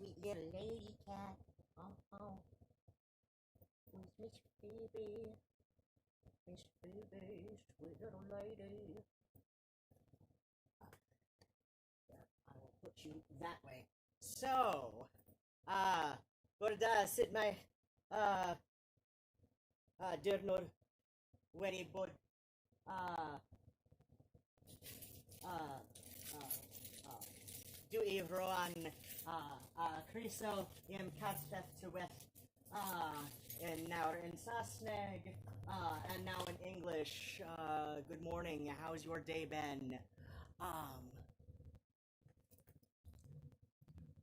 sweet little lady cat. Oh, who's Miss Phoebe? Miss Phoebe, sweet little lady. I will put you that way. So, what sit my, uh, dörnor, very good, uh, uh, du everyone, Criso, im Katspeth to West, and now in Sasneg, and now in English. Good morning. How's your day been?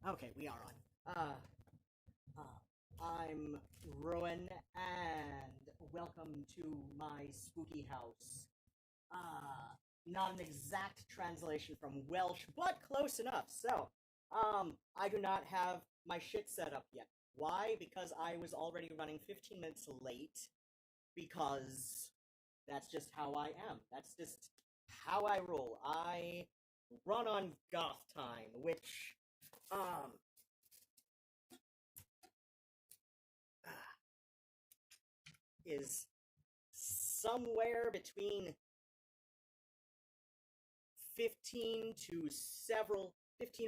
Okay, we are on. I'm Rowan, and welcome to my spooky house. Not an exact translation from Welsh, but close enough. So, I do not have my shit set up yet. Why? Because I was already running 15 minutes late, because that's just how I am. That's just how I roll. I run on goth time, which, is somewhere between 15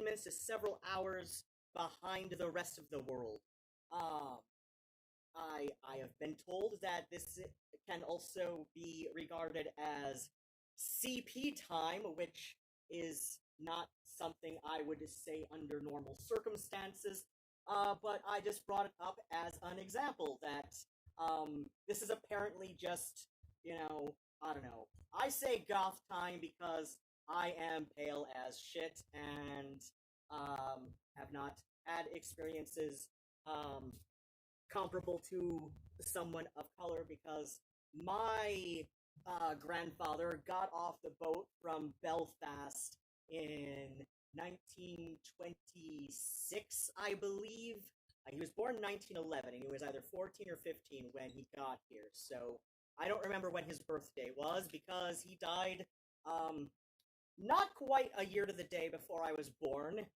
minutes to several hours behind the rest of the world. I have been told that this can also be regarded as CP time, which is not something I would say under normal circumstances. But I just brought it up as an example that this is apparently just, I don't know. I say goth time because I am pale as shit and have not had experiences comparable to someone of color, because my grandfather got off the boat from Belfast in 1926, I believe. He was born in 1911, and he was either 14 or 15 when he got here. So I don't remember when his birthday was, because he died not quite a year to the day before I was born.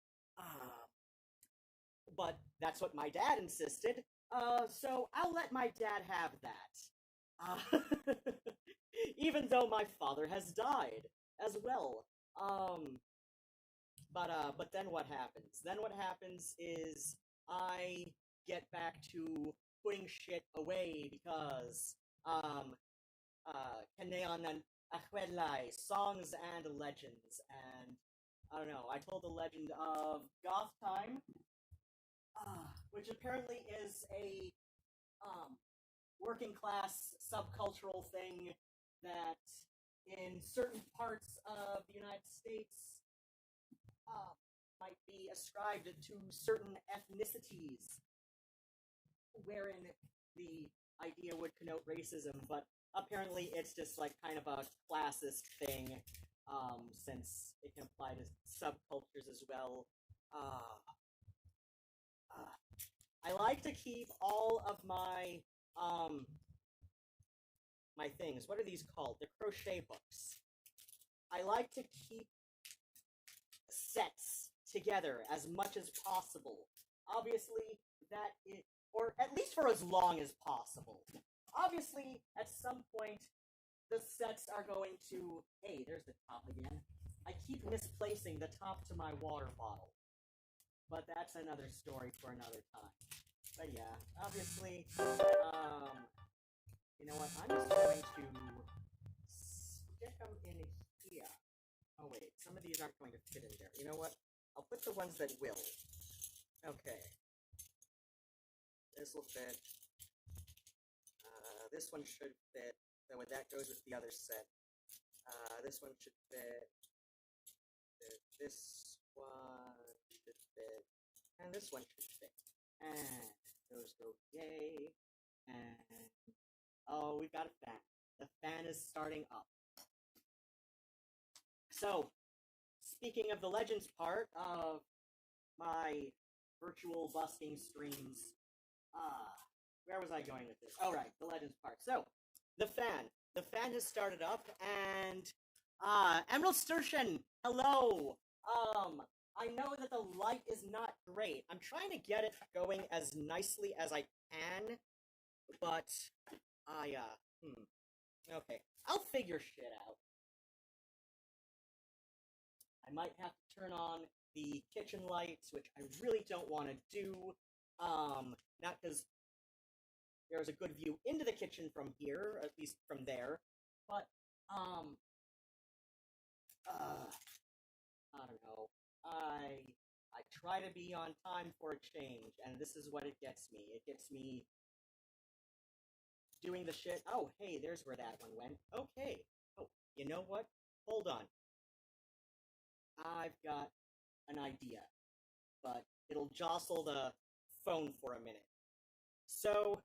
But that's what my dad insisted. So I'll let my dad have that. Even though my father has died as well. But then what happens? Then what happens is I get back to putting shit away, because Caneuon and Chwedlau, songs and legends, and I don't know. I told the legend of Goth Time, which apparently is a working class subcultural thing that in certain parts of the United States might be ascribed to certain ethnicities, wherein the idea would connote racism, but apparently it's just like kind of a classist thing, since it can apply to subcultures as well. I like to keep all of my my things. What are these called? The crochet books. I like to keep sets together as much as possible. Obviously, or at least for as long as possible. Obviously, at some point, the sets are going to. Hey, there's the top again. I keep misplacing the top to my water bottle, but that's another story for another time. But yeah, obviously, you know what? I'm just going to stick them in here. Oh wait, some of these aren't going to fit in there. You know what? I'll put the ones that will. Okay. This will fit. This one should fit. Then when that goes with the other set. This one should fit. This one should fit. And this one should fit. And those go yay. And oh, we've got a fan. The fan is starting up. So, speaking of the Legends part of my virtual busking streams, where was I going with this? Oh, right, the Legends part. So, the fan. The fan has started up, and Emerald Sturtian, hello. I know that the light is not great. I'm trying to get it going as nicely as I can, but okay. I'll figure shit out. I might have to turn on the kitchen lights, which I really don't want to do. Not because there's a good view into the kitchen from here, at least from there, but, I don't know. I try to be on time for a change, and this is what it gets me. It gets me doing the shit. Oh, hey, there's where that one went. Okay. Oh, you know what? Hold on. I've got an idea, but it'll jostle the phone for a minute. So,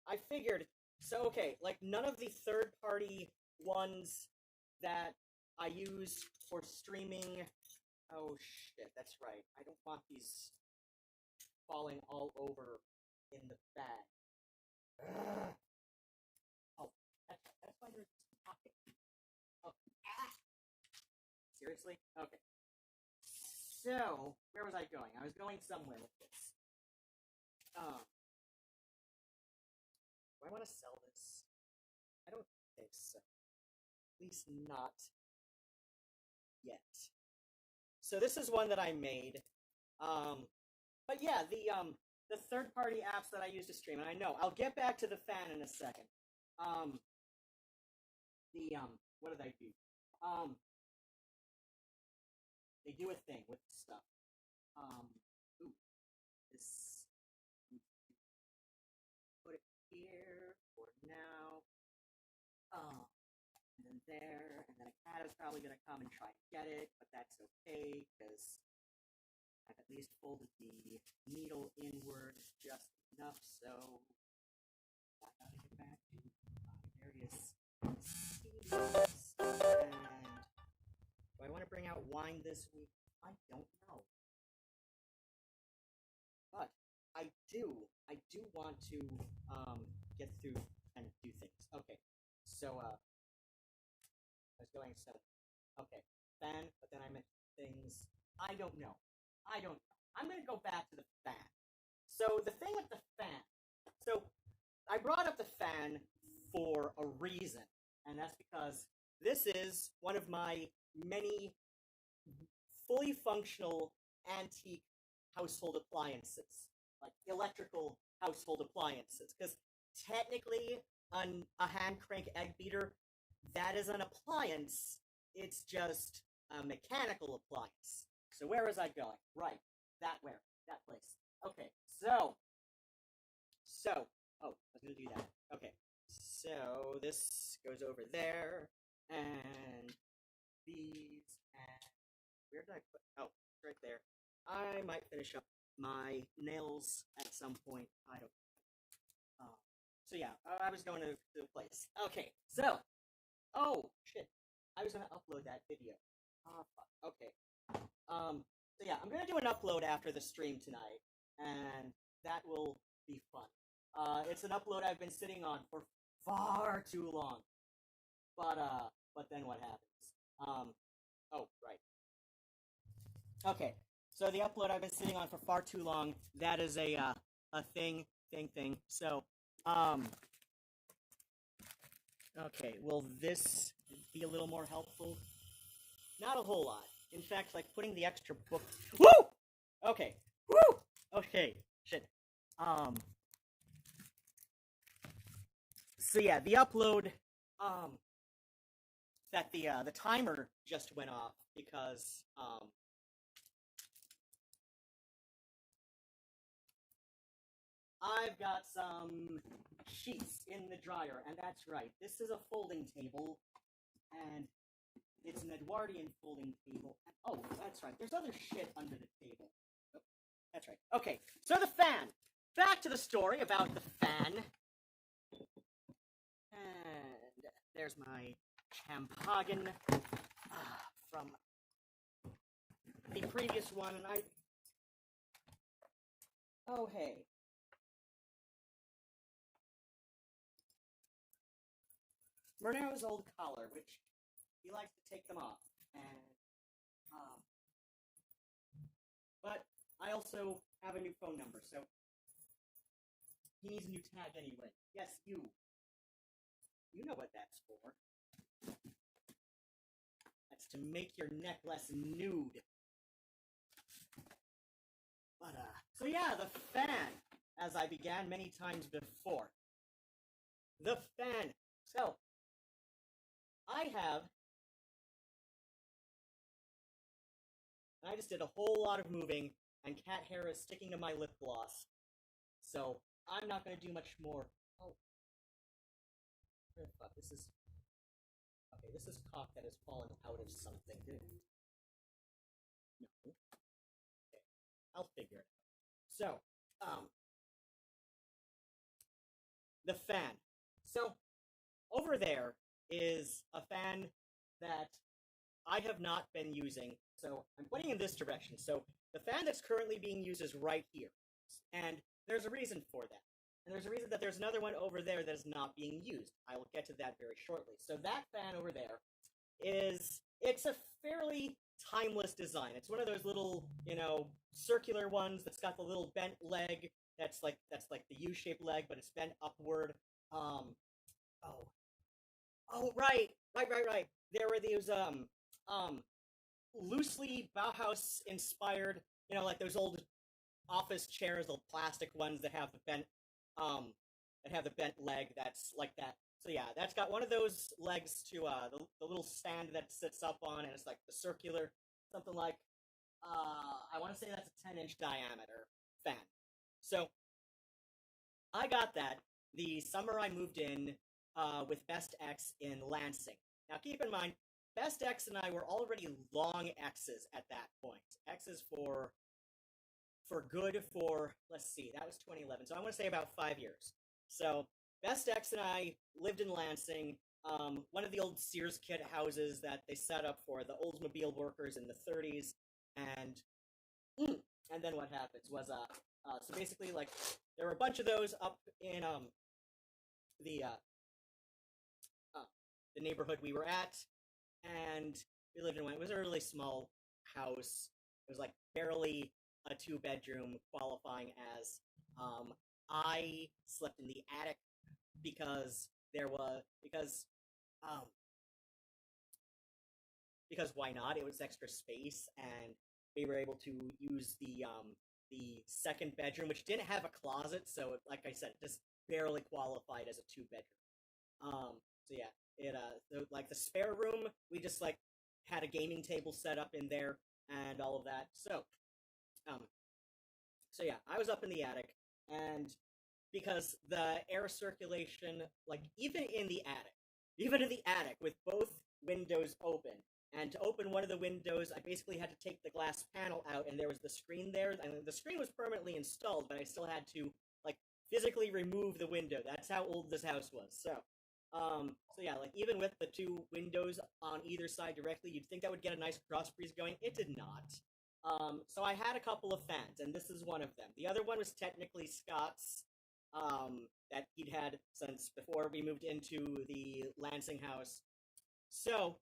I figured, okay, like, none of the third-party ones that I use for streaming. Oh shit, that's right. I don't want these falling all over in the bag. Ugh. Oh, that's why there's this pocket. Oh, seriously? Okay. So, where was I going? I was going somewhere with this. Do I want to sell this? I don't think so. At least not yet. So this is one that I made. But yeah, the third-party apps that I use to stream, and I know I'll get back to the fan in a second. What did I do? They do a thing with stuff. Ooh, this. Put it here for now. And then there, and then a cat is probably gonna come and try and get it, but that's okay because I've at least folded the needle inward just enough, so I gotta get back to my various seasons. And do I want to bring out wine this week? I don't know. But I do want to get through and do things. Okay, so I was going so okay, fan, but then I meant things. I don't know. I'm gonna go back to the fan. So the thing with the fan. So I brought up the fan for a reason, and that's because this is one of my many fully functional antique household appliances, like electrical household appliances. Because technically, a hand crank egg beater, that is an appliance. It's just a mechanical appliance. So where was I going? Right, that place. Okay, so, oh, I was gonna do that. Okay, so this goes over there, and these, and where did I put? Oh, right there. I might finish up my nails at some point. I don't. So yeah, I was going to the place. Okay, so, oh shit, I was gonna upload that video. Fuck. Okay. So yeah, I'm gonna do an upload after the stream tonight, and that will be fun. It's an upload I've been sitting on for far too long. But then what happens? Oh, right. Okay, so the upload I've been sitting on for far too long, that is a thing. So, okay, will this be a little more helpful? Not a whole lot. In fact, like putting the extra book. Woo! Okay. Woo! Okay. Shit. So yeah, the upload. That the timer just went off because I've got some sheets in the dryer, and that's right. This is a folding table, and it's an Edwardian folding table. Oh, that's right. There's other shit under the table. Oh, that's right. Okay, so the fan. Back to the story about the fan. And there's my Champagne from the previous one, and oh, hey. Murnero's old collar, which he likes to take them off, and also have a new phone number, so he needs a new tag anyway. Yes, you. You know what that's for. That's to make your neck less nude. But, so yeah, the fan, as I began many times before. The fan. So, I just did a whole lot of moving, and cat hair is sticking to my lip gloss. So, I'm not going to do much more. Oh. Where the fuck? This is... Okay, this is cock that has fallen out of something. No. Okay. I'll figure it out. So, the fan. So, over there is a fan that I have not been using, so I'm pointing in this direction. So, the fan that's currently being used is right here, and there's a reason for that. And there's a reason that there's another one over there that is not being used. I will get to that very shortly. So that fan over there it's a fairly timeless design. It's one of those little, circular ones that's got the little bent leg. That's like the U-shaped leg, but it's bent upward. Right. There were these loosely Bauhaus inspired, like those old office chairs, the plastic ones that have the bent leg. That's like that. So yeah, that's got one of those legs to the little stand that sits up on, and it's like the circular, something like I want to say that's a 10-inch diameter fan. So I got that the summer I moved in with Best X in Lansing. Now keep in mind, Best X and I were already long X's at that point. X's for good for, let's see, that was 2011, so I want to say about 5 years. So Best X and I lived in Lansing, one of the old Sears kit houses that they set up for the Oldsmobile workers in the 30s, and then what happens was, so basically, like, there were a bunch of those up in, the neighborhood we were at, and we lived in one. It was a really small house. It was, like, barely a 2-bedroom, qualifying as, I slept in the attic because why not? It was extra space, and we were able to use the second bedroom, which didn't have a closet, so like I said, it just barely qualified as a 2-bedroom. So yeah, like the spare room, we just like had a gaming table set up in there and all of that. So yeah, I was up in the attic, and because the air circulation, like even in the attic with both windows open, and to open one of the windows, I basically had to take the glass panel out, and there was the screen there, and the screen was permanently installed, but I still had to, like, physically remove the window. That's how old this house was. So yeah, like, even with the two windows on either side directly, you'd think that would get a nice cross breeze going. It did not. So I had a couple of fans, and this is one of them. The other one was technically Scott's, that he'd had since before we moved into the Lansing house. So,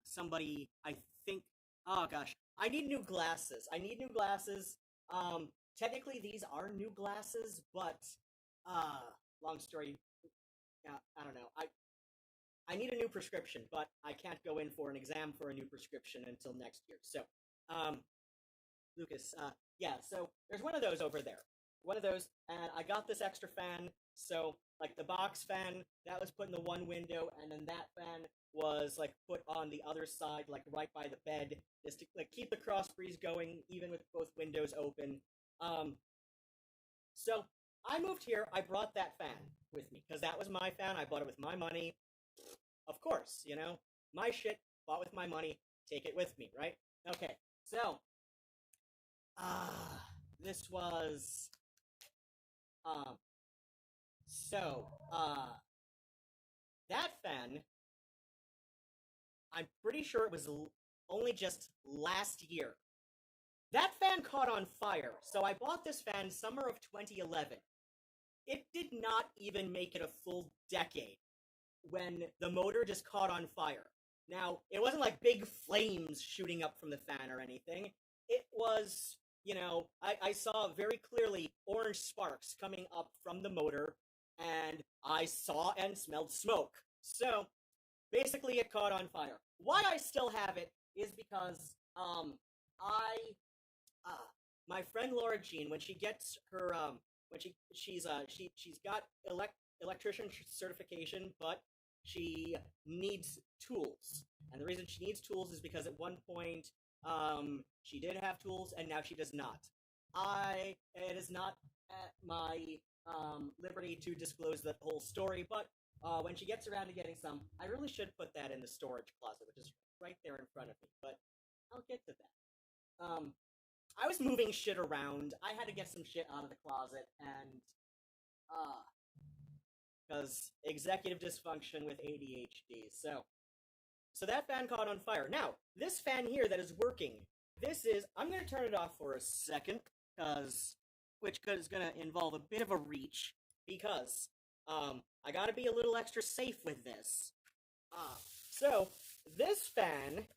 somebody, I think, oh gosh, I need new glasses. Technically these are new glasses, but, long story, I don't know, I need a new prescription, but I can't go in for an exam for a new prescription until next year. So, Lucas, yeah, so there's one of those over there. One of those, and I got this extra fan, so, like, the box fan, that was put in the one window, and then that fan was, like, put on the other side, like, right by the bed, just to, like, keep the cross breeze going, even with both windows open. So, I moved here, I brought that fan with me, because that was my fan, I bought it with my money. Of course, my shit, bought with my money, take it with me, right? Okay, so, this was, that fan, I'm pretty sure it was only just last year. That fan caught on fire, so I bought this fan summer of 2011. It did not even make it a full decade when the motor just caught on fire. Now, it wasn't like big flames shooting up from the fan or anything. It was, I saw very clearly orange sparks coming up from the motor, and I saw and smelled smoke. So, basically, it caught on fire. Why I still have it is because, I, uh, my friend Laura Jean, when she gets her, when she's got electrician certification, but she needs tools. And the reason she needs tools is because at one point, she did have tools, and now she does not. It is not at my liberty to disclose the whole story, but when she gets around to getting some, I really should put that in the storage closet, which is right there in front of me. But I'll get to that. I was moving shit around. I had to get some shit out of the closet, and because executive dysfunction with ADHD. So that fan caught on fire. Now, this fan here that is working, I'm going to turn it off for a second, which is going to involve a bit of a reach, because, I gotta be a little extra safe with this. So, this fan,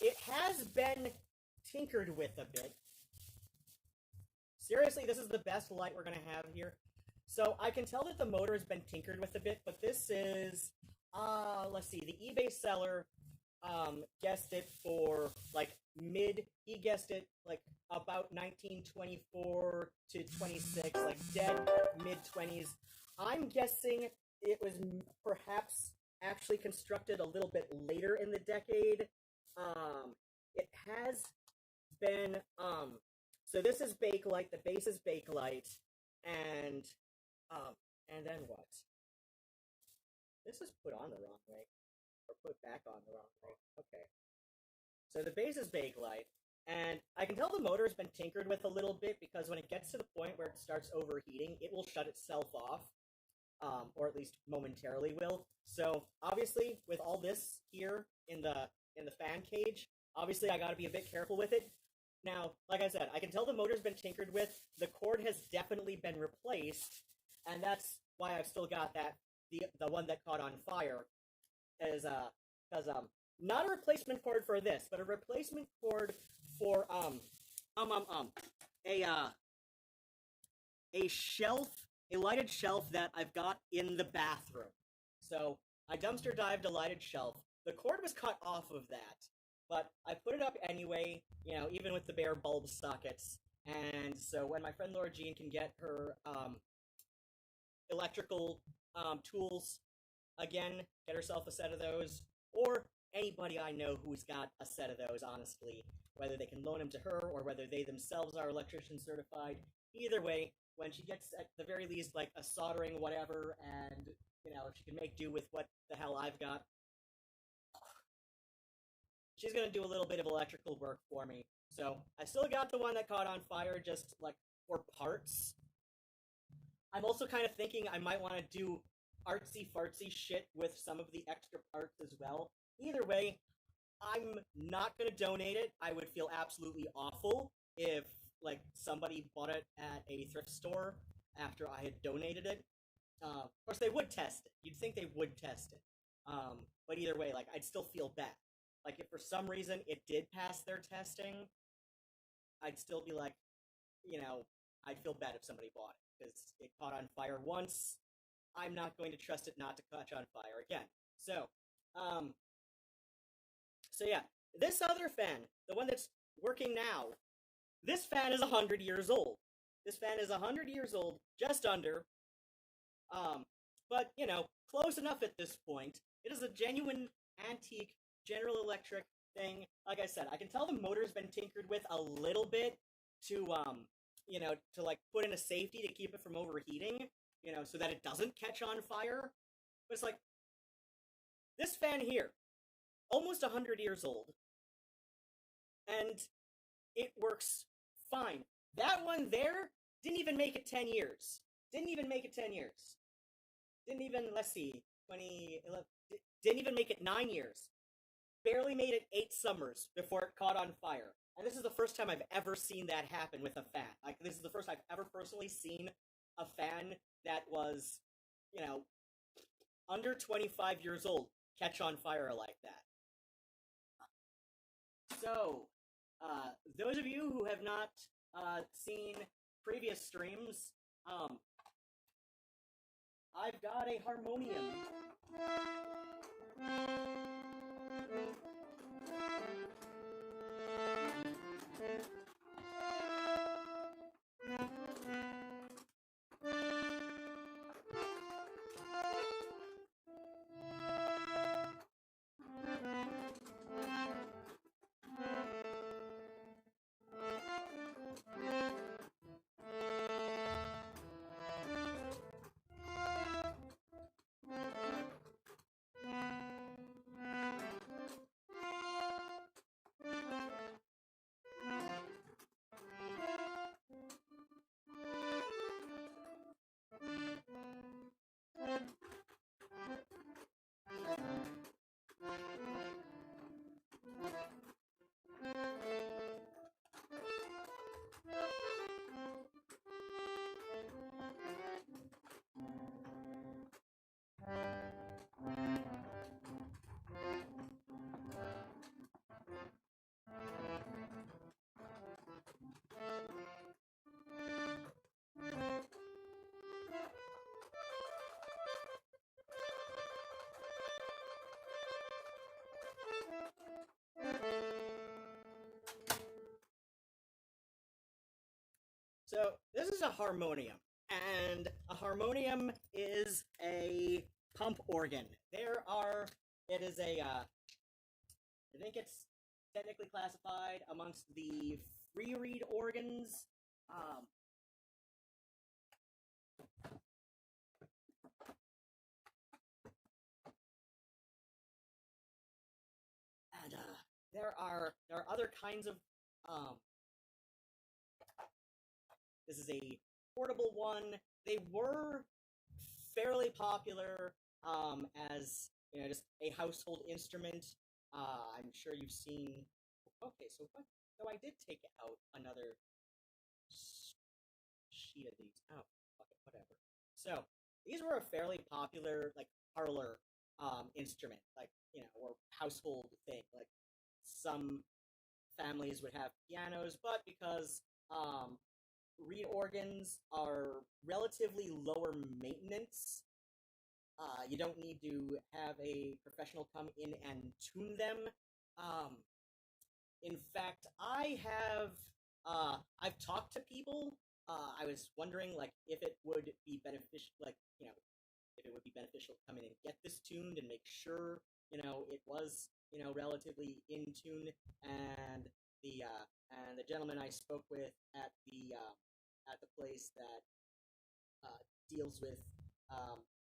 it has been tinkered with a bit. Seriously, this is the best light we're gonna have here. So, I can tell that the motor has been tinkered with a bit, but this is, let's see, the eBay seller, guessed it for, he guessed it, about 1924 to 26, dead mid-20s. I'm guessing it was perhaps actually constructed a little bit later in the decade. It has been, so this is Bakelite, the base is Bakelite, and then what? This is put on the wrong way, or put back on the wrong way. Okay. So the base is Bakelite, and I can tell the motor has been tinkered with a little bit, because when it gets to the point where it starts overheating, it will shut itself off, or at least momentarily will. So obviously, with all this here in the fan cage, obviously I gotta be a bit careful with it. Now, like I said, I can tell the motor's been tinkered with, the cord has definitely been replaced, and that's why I've still got the one that caught on fire, is, because, not a replacement cord for this, but a replacement cord for, a shelf, a lighted shelf that I've got in the bathroom. So, I dumpster dived a lighted shelf. The cord was cut off of that, but I put it up anyway, even with the bare bulb sockets. And so when my friend Laura Jean can get her, electrical, tools again, get herself a set of those, or anybody I know who's got a set of those, honestly, whether they can loan them to her or whether they themselves are electrician certified. Either way, when she gets, at the very least, a soldering whatever, and, she can make do with what the hell I've got, she's gonna do a little bit of electrical work for me. So, I still got the one that caught on fire, just, for parts. I'm also kind of thinking I might want to do artsy-fartsy shit with some of the extra parts as well. Either way, I'm not going to donate it. I would feel absolutely awful if, somebody bought it at a thrift store after I had donated it. Of course, they would test it. You'd think they would test it. But either way, I'd still feel bad. If for some reason it did pass their testing, I'd still be I'd feel bad if somebody bought it, because it caught on fire once. I'm not going to trust it not to catch on fire again. So yeah, this other fan, the one that's working now, this fan is 100 years old. This fan is 100 years old, just under. But, close enough at this point. It is a genuine antique General Electric thing. Like I said, I can tell the motor's been tinkered with a little bit to, to put in a safety to keep it from overheating, so that it doesn't catch on fire. But it's this fan here, almost 100 years old, and it works fine. That one there didn't even make it 10 years. Let's see, 2011, didn't even make it 9 years. Barely made it 8 summers before it caught on fire. And this is the first time I've ever seen that happen with a fan. This is the first I've ever personally seen a fan that was, under 25 years old catch on fire like that. So, those of you who have not seen previous streams, I've got a harmonium. So this is a harmonium, and a harmonium is a pump organ. It is a, I think it's technically classified amongst the free reed organs. And there are other kinds of this is a portable one. They were fairly popular as just a household instrument. I'm sure you've seen. Okay, so what? So I did take out another sheet of these. Oh, okay, whatever. So these were a fairly popular parlor instrument, or household thing. Like some families would have pianos, but because reed organs are relatively lower maintenance. You don't need to have a professional come in and tune them. In fact, I've talked to people. I was wondering, if it would be beneficial, if it would be beneficial to come in and get this tuned and make sure, it was, relatively in tune. And the gentleman I spoke with at the place that deals with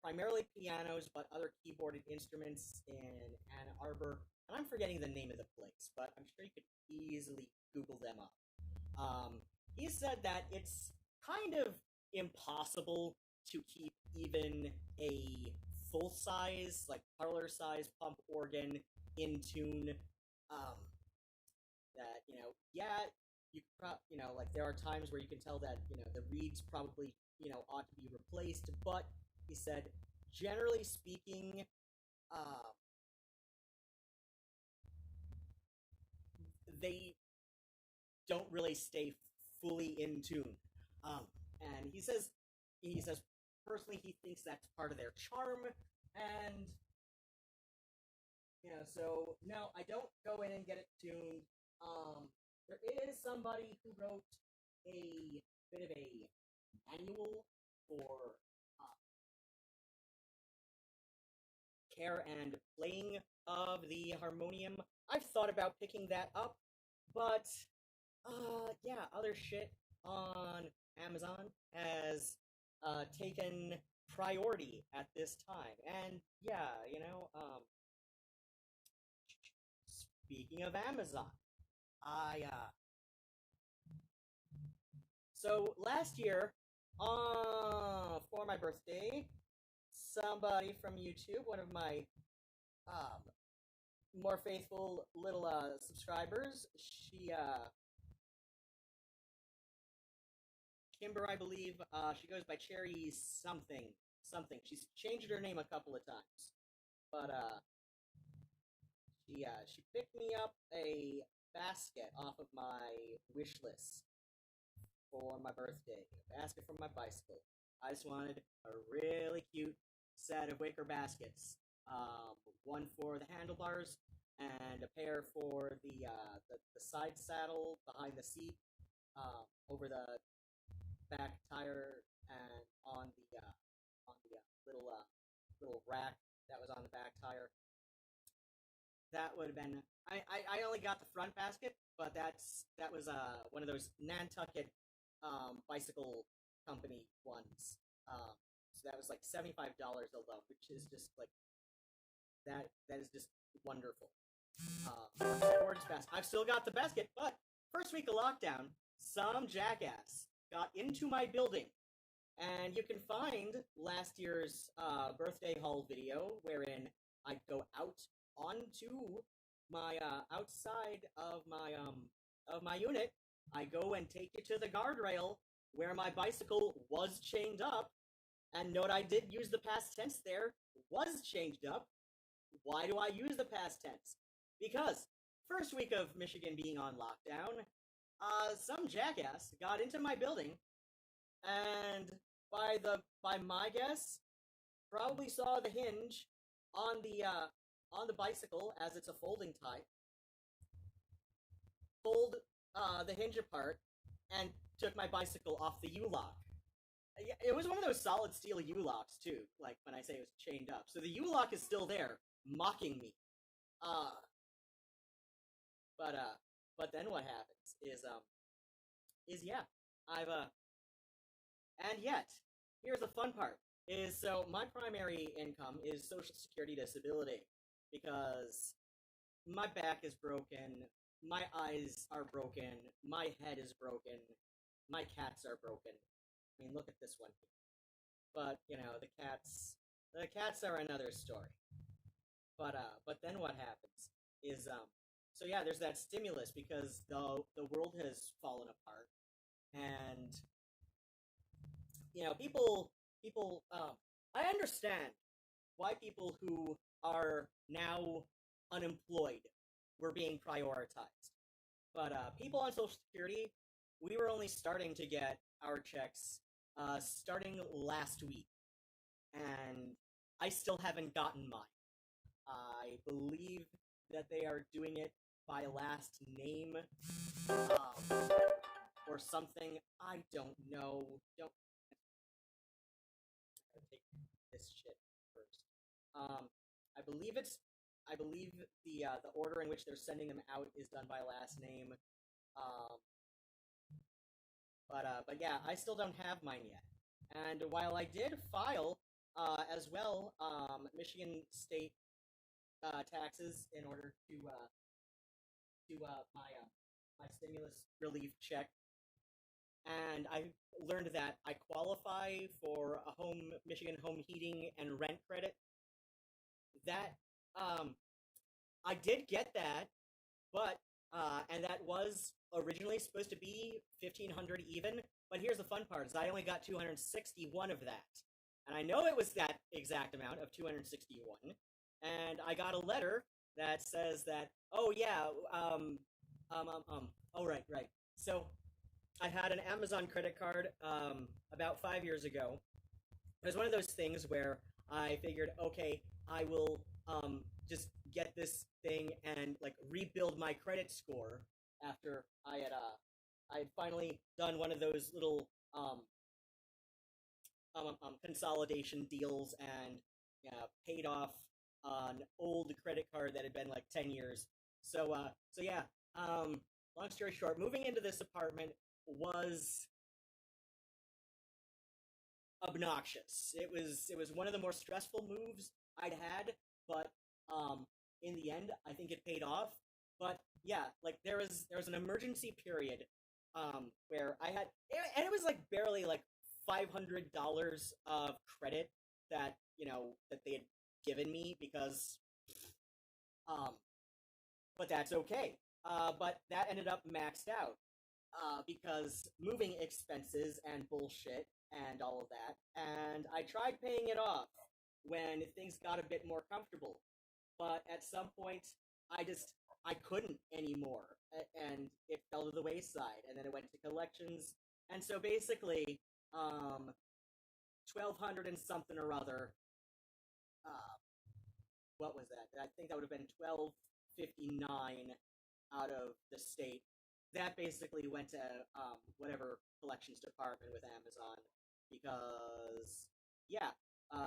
primarily pianos, but other keyboarded instruments in Ann Arbor. And I'm forgetting the name of the place, but I'm sure you could easily Google them up. He said that it's kind of impossible to keep even a full-size, parlor-size pump organ in tune. That, there are times where you can tell that, the reeds probably, ought to be replaced, but he said, generally speaking, they don't really stay fully in tune. And he says, personally, he thinks that's part of their charm, and, so, no, I don't go in and get it tuned. There is somebody who wrote a bit of a manual for care and playing of the harmonium. I've thought about picking that up, but yeah, other shit on Amazon has taken priority at this time. And yeah, speaking of Amazon, so last year, for my birthday, somebody from YouTube, one of my more faithful little subscribers, Kimber, I believe, she goes by Cherry something. She's changed her name a couple of times, but she picked me up a basket off of my wish list for my birthday. A basket for my bicycle. I just wanted a really cute set of wicker baskets. One for the handlebars and a pair for the side saddle behind the seat, over the back tire, and on the little rack that was on the back tire. That would have been. I only got the front basket, but that was one of those Nantucket bicycle company ones. So that was like $75 alone, which is just like that is just wonderful. Gorgeous basket. I've still got the basket, but first week of lockdown, some jackass got into my building, and you can find last year's birthday haul video wherein I go out onto my outside of my unit. I go and take it to the guardrail where my bicycle was chained up, and note I did use the past tense there. Was chained up. Why do I use the past tense? Because first week of Michigan being on lockdown, some jackass got into my building, and by my guess, probably saw the hinge on the bicycle, as it's a folding type, pulled the hinge apart, and took my bicycle off the U-lock. It was one of those solid steel U-locks too. Like when I say it was chained up, so the U-lock is still there, mocking me. But then what happens is yeah, I've and yet here's the fun part: is so my primary income is Social Security disability, because my back is broken, my eyes are broken, my head is broken, my cats are broken. I mean, look at this one here. But you know, the cats are another story. But then what happens is so yeah, there's that stimulus because the world has fallen apart, and you know, people I understand why people who are now unemployed were being prioritized. But people on Social Security, we were only starting to get our checks starting last week, and I still haven't gotten mine. I believe that they are doing it by last name, or something. I don't know. Don't take this shit first. I believe the order in which they're sending them out is done by last name. Um, but yeah, I still don't have mine yet. And while I did file as well, Michigan State taxes in order to my stimulus relief check, and I learned that I qualify for a Michigan home heating and rent credit. That I did get that, but and that was originally supposed to be 1,500 even. But here's the fun part: is I only got 261 of that, and I know it was that exact amount of 261. And I got a letter that says that, oh yeah, oh right. So I had an Amazon credit card about 5 years ago. It was one of those things where I figured, okay, I will just get this thing and like rebuild my credit score after I had finally done one of those little consolidation deals and paid off an old credit card that had been like 10 years. So yeah, long story short, moving into this apartment was obnoxious. It was one of the more stressful moves I'd had, but in the end, I think it paid off. But yeah, like there was an emergency period where I had, and it was like barely like $500 of credit that that they had given me because but that's okay. But that ended up maxed out because moving expenses and bullshit and all of that. And I tried paying it off when things got a bit more comfortable. But at some point, I couldn't anymore, and it fell to the wayside, and then it went to collections, and so basically, 1200 and something or other. Uh, what was that? I think that would have been 1259 out of the state. That basically went to whatever collections department with Amazon because yeah,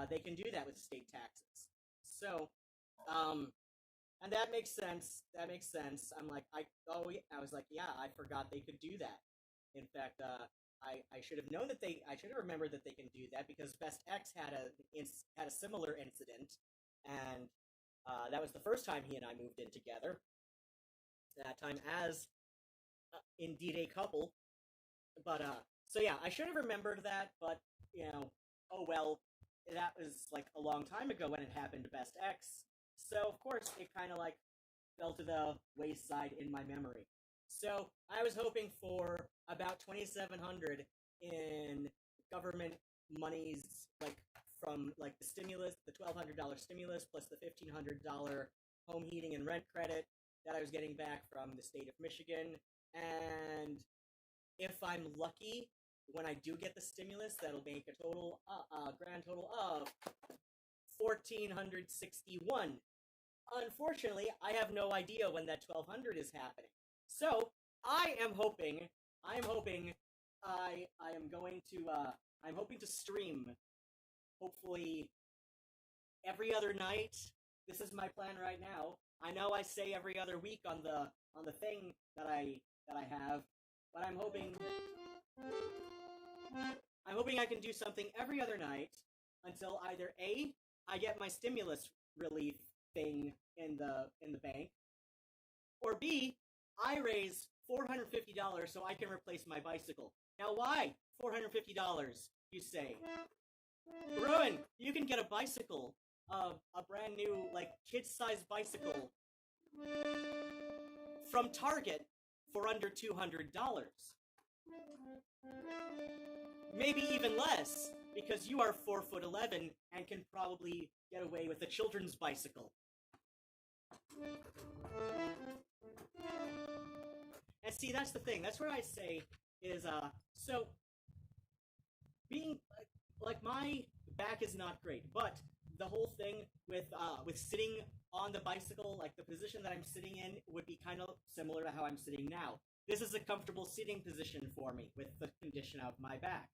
they can do that with state taxes. So and that makes sense. That makes sense. I'm like, I was like, yeah, I forgot they could do that. In fact, I should have known that I should have remembered that they can do that because Best X had a similar incident, and that was the first time he and I moved in together. That time as indeed a couple, but so yeah, I should have remembered that, but oh well, that was like a long time ago when it happened to Best X. So of course it kind of like fell to the wayside in my memory. So I was hoping for about 2,700 in government monies, like from like the stimulus, the $1,200 stimulus plus the $1,500 home heating and rent credit that I was getting back from the state of Michigan. And if I'm lucky, when I do get the stimulus, that'll make a grand total of 1,461. Unfortunately, I have no idea when that 1,200 is happening. So I am hoping I am going to I'm hoping to stream hopefully every other night. This is my plan right now. I know I say every other week on the thing that I have, but I'm hoping I can do something every other night until either A, I get my stimulus relief thing in the bank, or B, I raise $450 so I can replace my bicycle. Now why $450, you say? Ruin, you can get a bicycle, a brand new, like, kid-sized bicycle from Target for under $200. Maybe even less, because you are 4'11" and can probably get away with a children's bicycle. And see, that's the thing. That's what I say is, so, being, like, my back is not great, but the whole thing with sitting on the bicycle, like, the position that I'm sitting in would be kind of similar to how I'm sitting now. This is a comfortable sitting position for me with the condition of my back.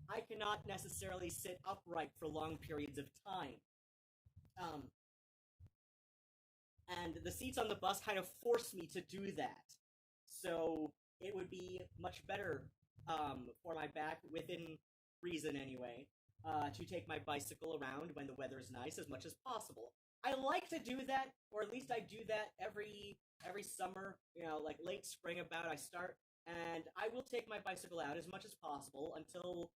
I cannot necessarily sit upright for long periods of time. And the seats on the bus kind of force me to do that. So it would be much better for my back, within reason anyway, to take my bicycle around when the weather is nice as much as possible. I like to do that, or at least I do that every summer, like late spring about I start, and I will take my bicycle out as much as possible until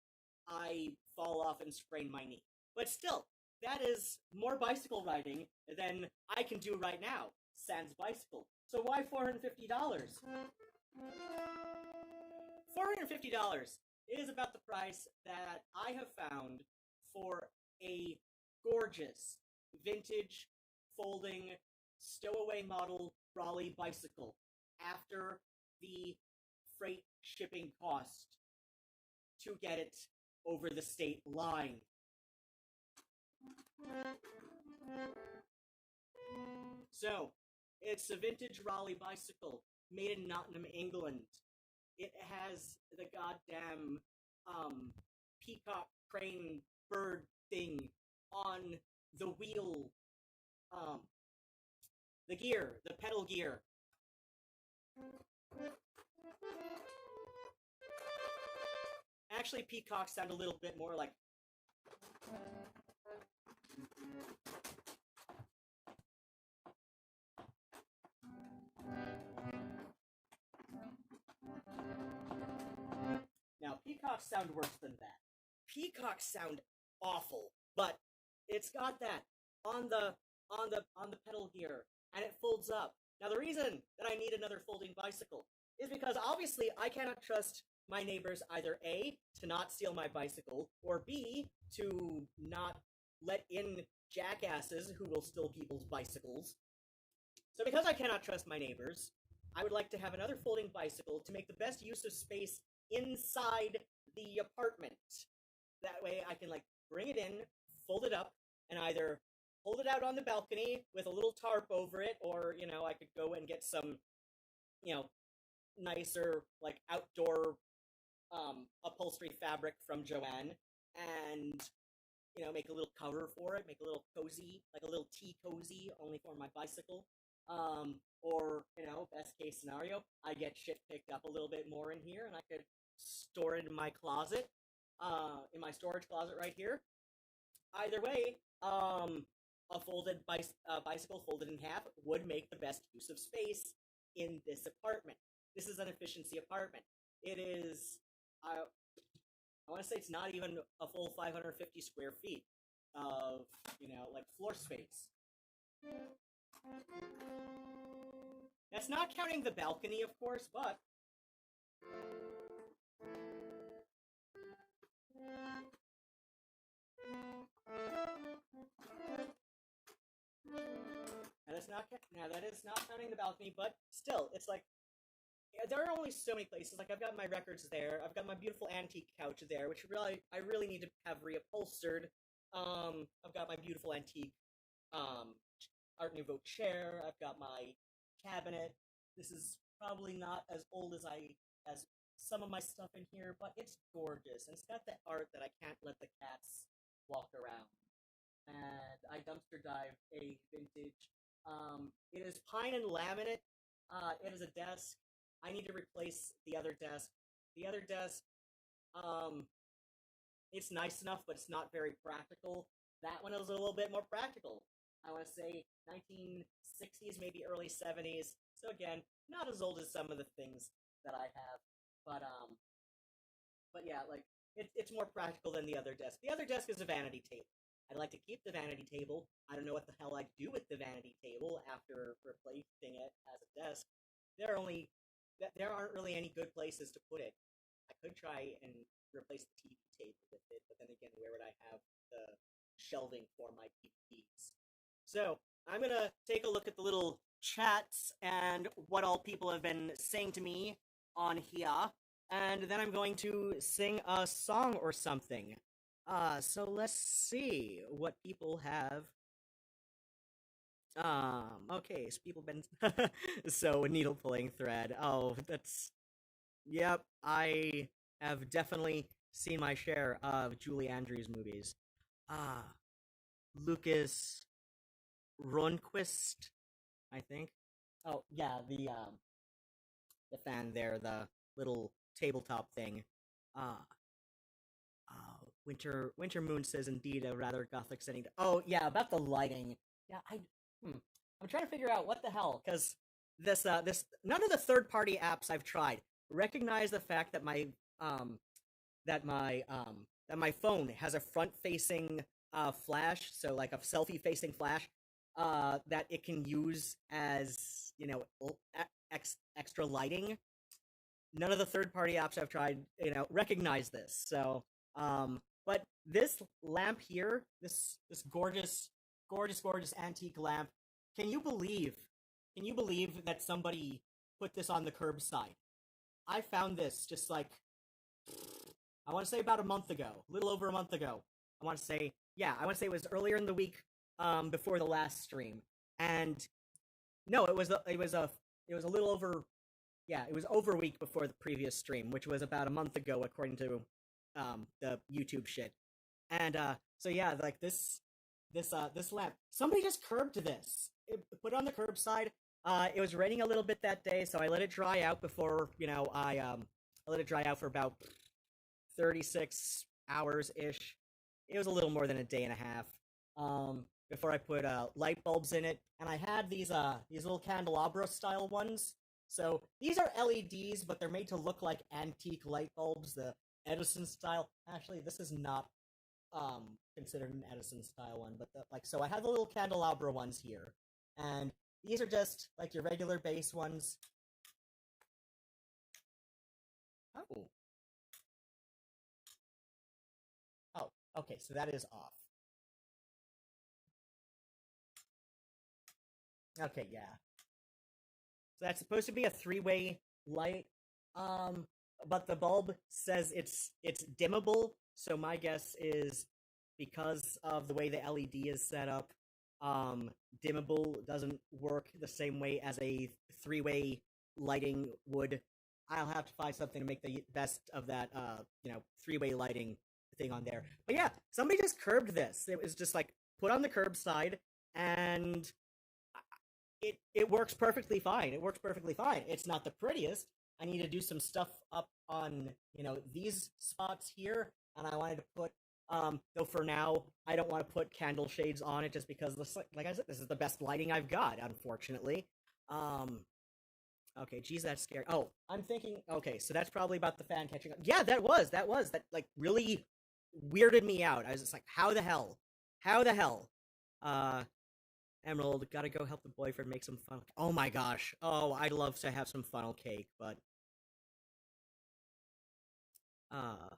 I fall off and sprain my knee. But still, that is more bicycle riding than I can do right now, sans bicycle. So why $450? $450 is about the price that I have found for a gorgeous, vintage, folding, stowaway model Raleigh bicycle after the freight shipping cost to get it over the state line. So, it's a vintage Raleigh bicycle made in Nottingham, England. It has the goddamn peacock crane bird thing on the wheel, the gear, the pedal gear. Actually, peacocks sound a little bit more like... Now, peacocks sound worse than that. Peacocks sound awful, but it's got that on the pedal gear, and it folds up. Now, the reason that I need another folding bicycle is because obviously I cannot trust my neighbors either A, to not steal my bicycle, or B, to not let in jackasses who will steal people's bicycles. So because I cannot trust my neighbors, I would like to have another folding bicycle to make the best use of space inside the apartment. That way I can, like, bring it in, fold it up, and either hold it out on the balcony with a little tarp over it, or, I could go and get some, you know, nicer, like, outdoor upholstery fabric from Joanne, and make a little cover for it, make a little cozy, like a little tea cozy, only for my bicycle. Or, best case scenario, I get shit picked up a little bit more in here, and I could store it in my closet, in my storage closet right here. Either way, a bicycle folded in half would make the best use of space in this apartment. This is an efficiency apartment. It is, I want to say it's not even a full 550 square feet of, like, floor space. That's not counting the balcony, of course, but that is not counting the balcony, but still, it's like, there are only so many places. Like, I've got my records there. I've got my beautiful antique couch there, which I really need to have reupholstered. I've got my beautiful antique Art Nouveau chair. I've got my cabinet. This is probably not as old as some of my stuff in here, but it's gorgeous, and it's got that art that I can't let the cats walk around. And I dumpster dive a vintage. It is pine and laminate. It is a desk. I need to replace the other desk. The other desk, it's nice enough, but it's not very practical. That one is a little bit more practical. I want to say 1960s, maybe early 70s. So again, not as old as some of the things that I have, but yeah, like, it's more practical than the other desk. The other desk is a vanity table. I'd like to keep the vanity table. I don't know what the hell I'd do with the vanity table after replacing it as a desk. There aren't really any good places to put it. I could try and replace the TV table with it, but then again, where would I have the shelving for my DVDs? So I'm gonna take a look at the little chats and what all people have been saying to me on here, and then I'm going to sing a song or something. So let's see what people have. Okay, so people been so needle pulling thread. Oh, yep. I have definitely seen my share of Julie Andrews movies. Ah, Lucas Ronquist, I think. Oh yeah, the fan there, the little tabletop thing. Uh Winter Moon says indeed a rather gothic setting. Oh yeah, about the lighting. Yeah, I'm trying to figure out what the hell, because this none of the third party apps I've tried recognize the fact that my phone has a front facing flash, so like a selfie facing flash, that it can use as, extra lighting. None of the third party apps I've tried, recognize this. So, but this lamp here, this gorgeous antique lamp, can you believe? Can you believe that somebody put this on the curbside? I found this just like, I want to say about a month ago, a little over a month ago. I want to say it was earlier in the week, before the last stream, and no, it was a little over, yeah, it was over a week before the previous stream, which was about a month ago, according to the YouTube shit. And so yeah, like this lamp, somebody just curbed this. It put it on the curbside. It was raining a little bit that day, so I let it dry out before, I let it dry out for about 36 hours ish. It was a little more than a day and a half. Before I put light bulbs in it, and I had these little candelabra style ones. So these are LEDs, but they're made to look like antique light bulbs, the Edison style. Actually, this is not considered an Edison style one, but so I have the little candelabra ones here, and these are just like your regular base ones. Oh. Oh, okay, so that is off. Okay, yeah. So that's supposed to be a three-way light. Um, but the bulb says it's dimmable. So my guess is because of the way the LED is set up, dimmable doesn't work the same way as a three-way lighting would. I'll have to find something to make the best of that, three-way lighting thing on there. But yeah, somebody just curbed this. It was just like put on the curbside, and it works perfectly fine. It works perfectly fine. It's not the prettiest. I need to do some stuff up on these spots here, and I wanted to put though for now I don't want to put candle shades on it just because this, like I said, this is the best lighting I've got, unfortunately. Um, okay, geez, that's scary. Oh, I'm thinking. Okay, so that's probably about the fan catching up. Yeah, that like really weirded me out. I was just like, how the hell? Uh, Emerald, gotta go help the boyfriend make some funnel. Oh my gosh. Oh, I'd love to have some funnel cake, but uh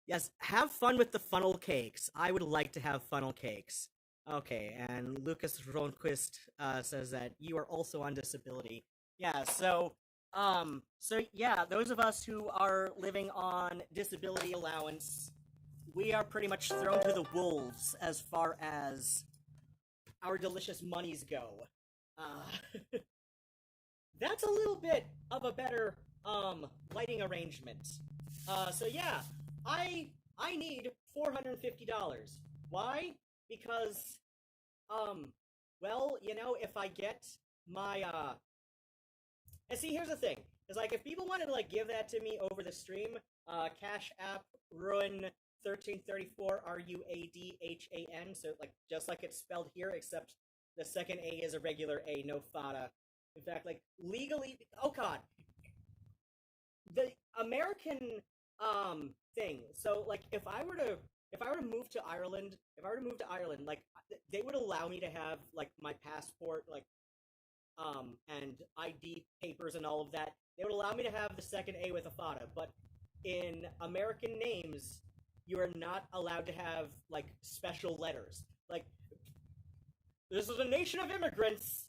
yes, have fun with the funnel cakes. I would like to have funnel cakes. Okay, and Lucas Ronquist says that you are also on disability. Yeah, so yeah, those of us who are living on disability allowance, we are pretty much thrown to the wolves as far as our delicious monies go. Uh, that's a little bit of a better lighting arrangement. So yeah, I need $450. Why? Because well, if I get my and see, here's the thing: is like if people wanted to like give that to me over the stream, Cash App Ruin 1334 RUADHAN. So like just like it's spelled here, except the second A is a regular A, no fada. In fact, like legally, oh god, the American thing. So like if I were to move to Ireland, like they would allow me to have like my passport, like and ID papers and all of that. They would allow me to have the second A with a fada, but in American names, you are not allowed to have like special letters. Like this is a nation of immigrants,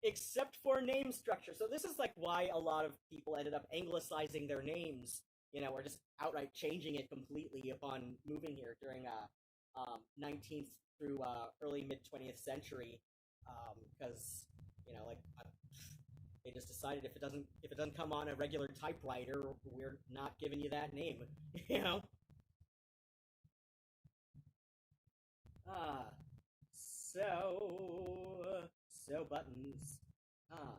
except for name structure. So this is like why a lot of people ended up anglicizing their names, or just outright changing it completely upon moving here during 19th through early mid 20th century, because like they just decided if it doesn't come on a regular typewriter, we're not giving you that name, you know. Ah, so buttons. Ah,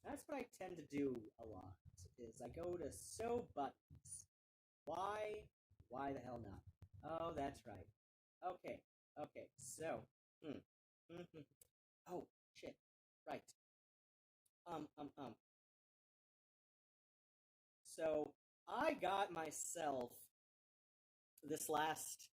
that's what I tend to do a lot. Is I go to so buttons. Why? Why the hell not? Oh, that's right. Okay, okay. So, hmm, hmm. Oh shit. Right. Um, um, um. So I got myself this last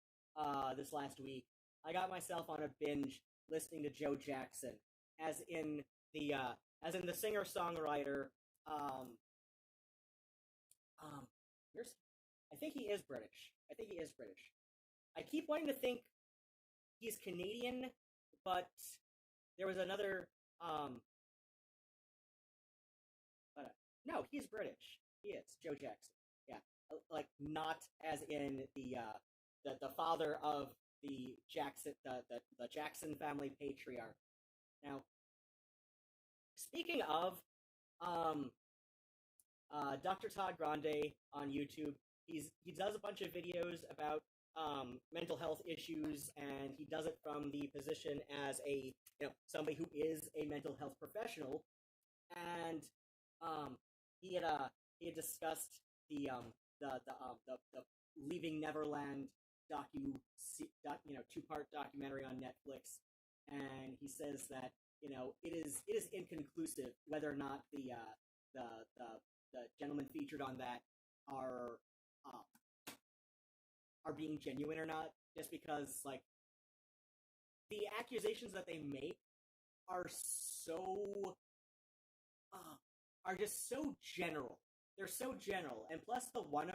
week. I got myself on a binge listening to Joe Jackson, as in the uh, as in the singer songwriter. Um, um, here's, I think he is British. I think he is British. I keep wanting to think he's Canadian, but there was another. But no, he's British. He is Joe Jackson. Yeah, like not as in the father of the Jackson family patriarch. Now, speaking of um, Dr. Todd Grande on YouTube, he does a bunch of videos about mental health issues, and he does it from the position as a somebody who is a mental health professional, and um, he had he had discussed the Leaving Neverland two-part documentary on Netflix, and he says that it is inconclusive whether or not the the the gentlemen featured on that are are being genuine or not, just because like the accusations that they make are so uh, are just so general. They're so general, and plus the one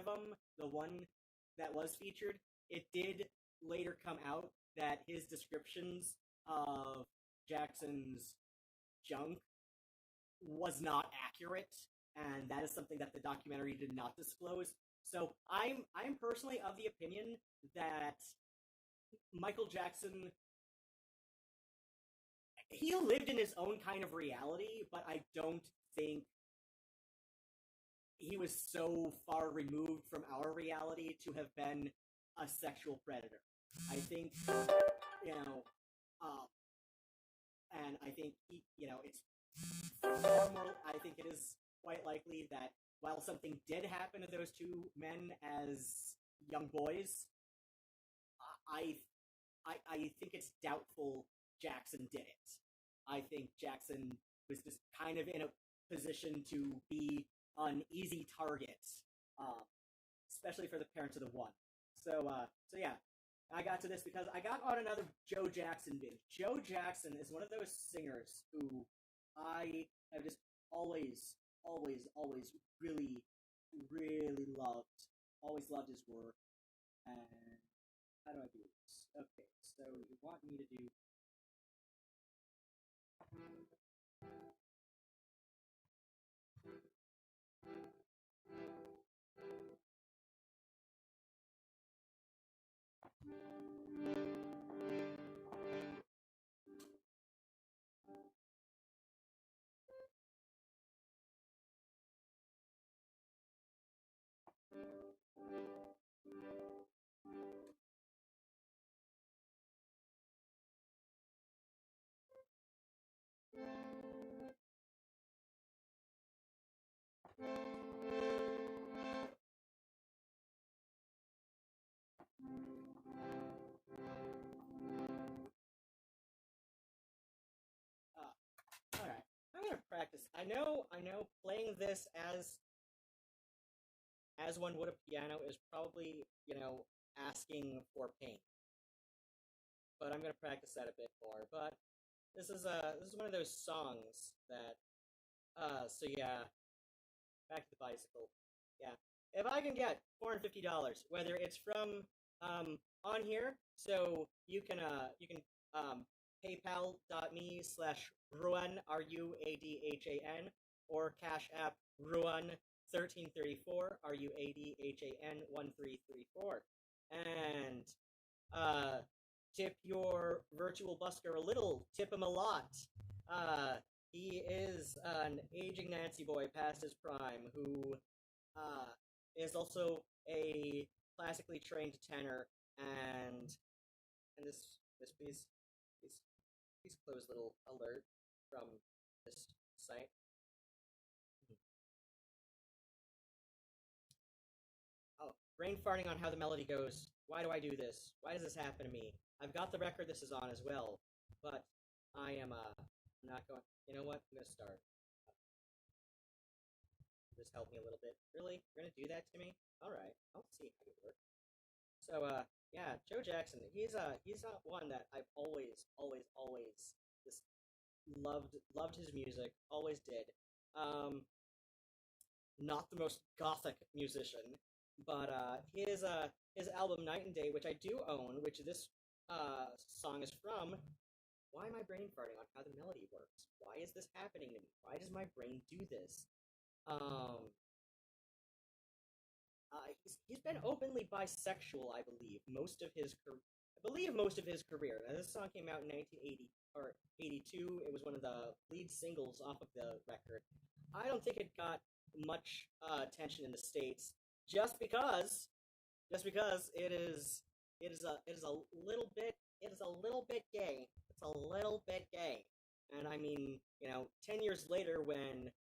that was featured, it did later come out that his descriptions of Jackson's junk was not accurate, and that is something that the documentary did not disclose. So I'm personally of the opinion that Michael Jackson, he lived in his own kind of reality, but I don't think he was so far removed from our reality to have been a sexual predator. I think, you know, um, and I think it's far more. I think it is quite likely that while something did happen to those two men as young boys, I I think it's doubtful Jackson did it. I think Jackson was just kind of in a position to be an easy target, uh, especially for the parents of the one. So yeah, I got to this because I got on another Joe Jackson binge. Joe Jackson is one of those singers who I have just always really, really loved. Always loved his work. And how do I do this? Okay, so you want me to do. All right, I'm gonna practice. I know. Playing this as one would a piano is probably asking for pain, but I'm gonna practice that a bit more. But this is one of those songs that so yeah, back to the bicycle. Yeah, if I can get $450, whether it's from on here, so you can PayPal.me/Ruan RUADHAN or Cash App Ruan 1334 RUADHAN 1334 and uh tip your virtual busker a little, tip him a lot. Uh, he is an aging Nancy boy past his prime who uh, is also a classically trained tenor, and this please close little alert from this site. Oh, brain farting on how the melody goes. Why do I do this? Why does this happen to me? I've got the record this is on as well, but I am not going. You know what? I'm gonna start. Just help me a little bit. Really? You're gonna do that to me? All right. I'll see how you work. So yeah, Joe Jackson. He's not one that I've always just loved his music. Always did. Um, not the most gothic musician, but his album Night and Day, which I do own, which this song is from. Why am I brain farting on how the melody works? Why is this happening to me? Why does my brain do this? Um, he's been openly bisexual, I believe, most of his career. Now, this song came out in 1980 or 82. It was one of the lead singles off of the record. I don't think it got much attention in the states, just because it is a little bit gay. It's a little bit gay, and I mean, 10 years later, when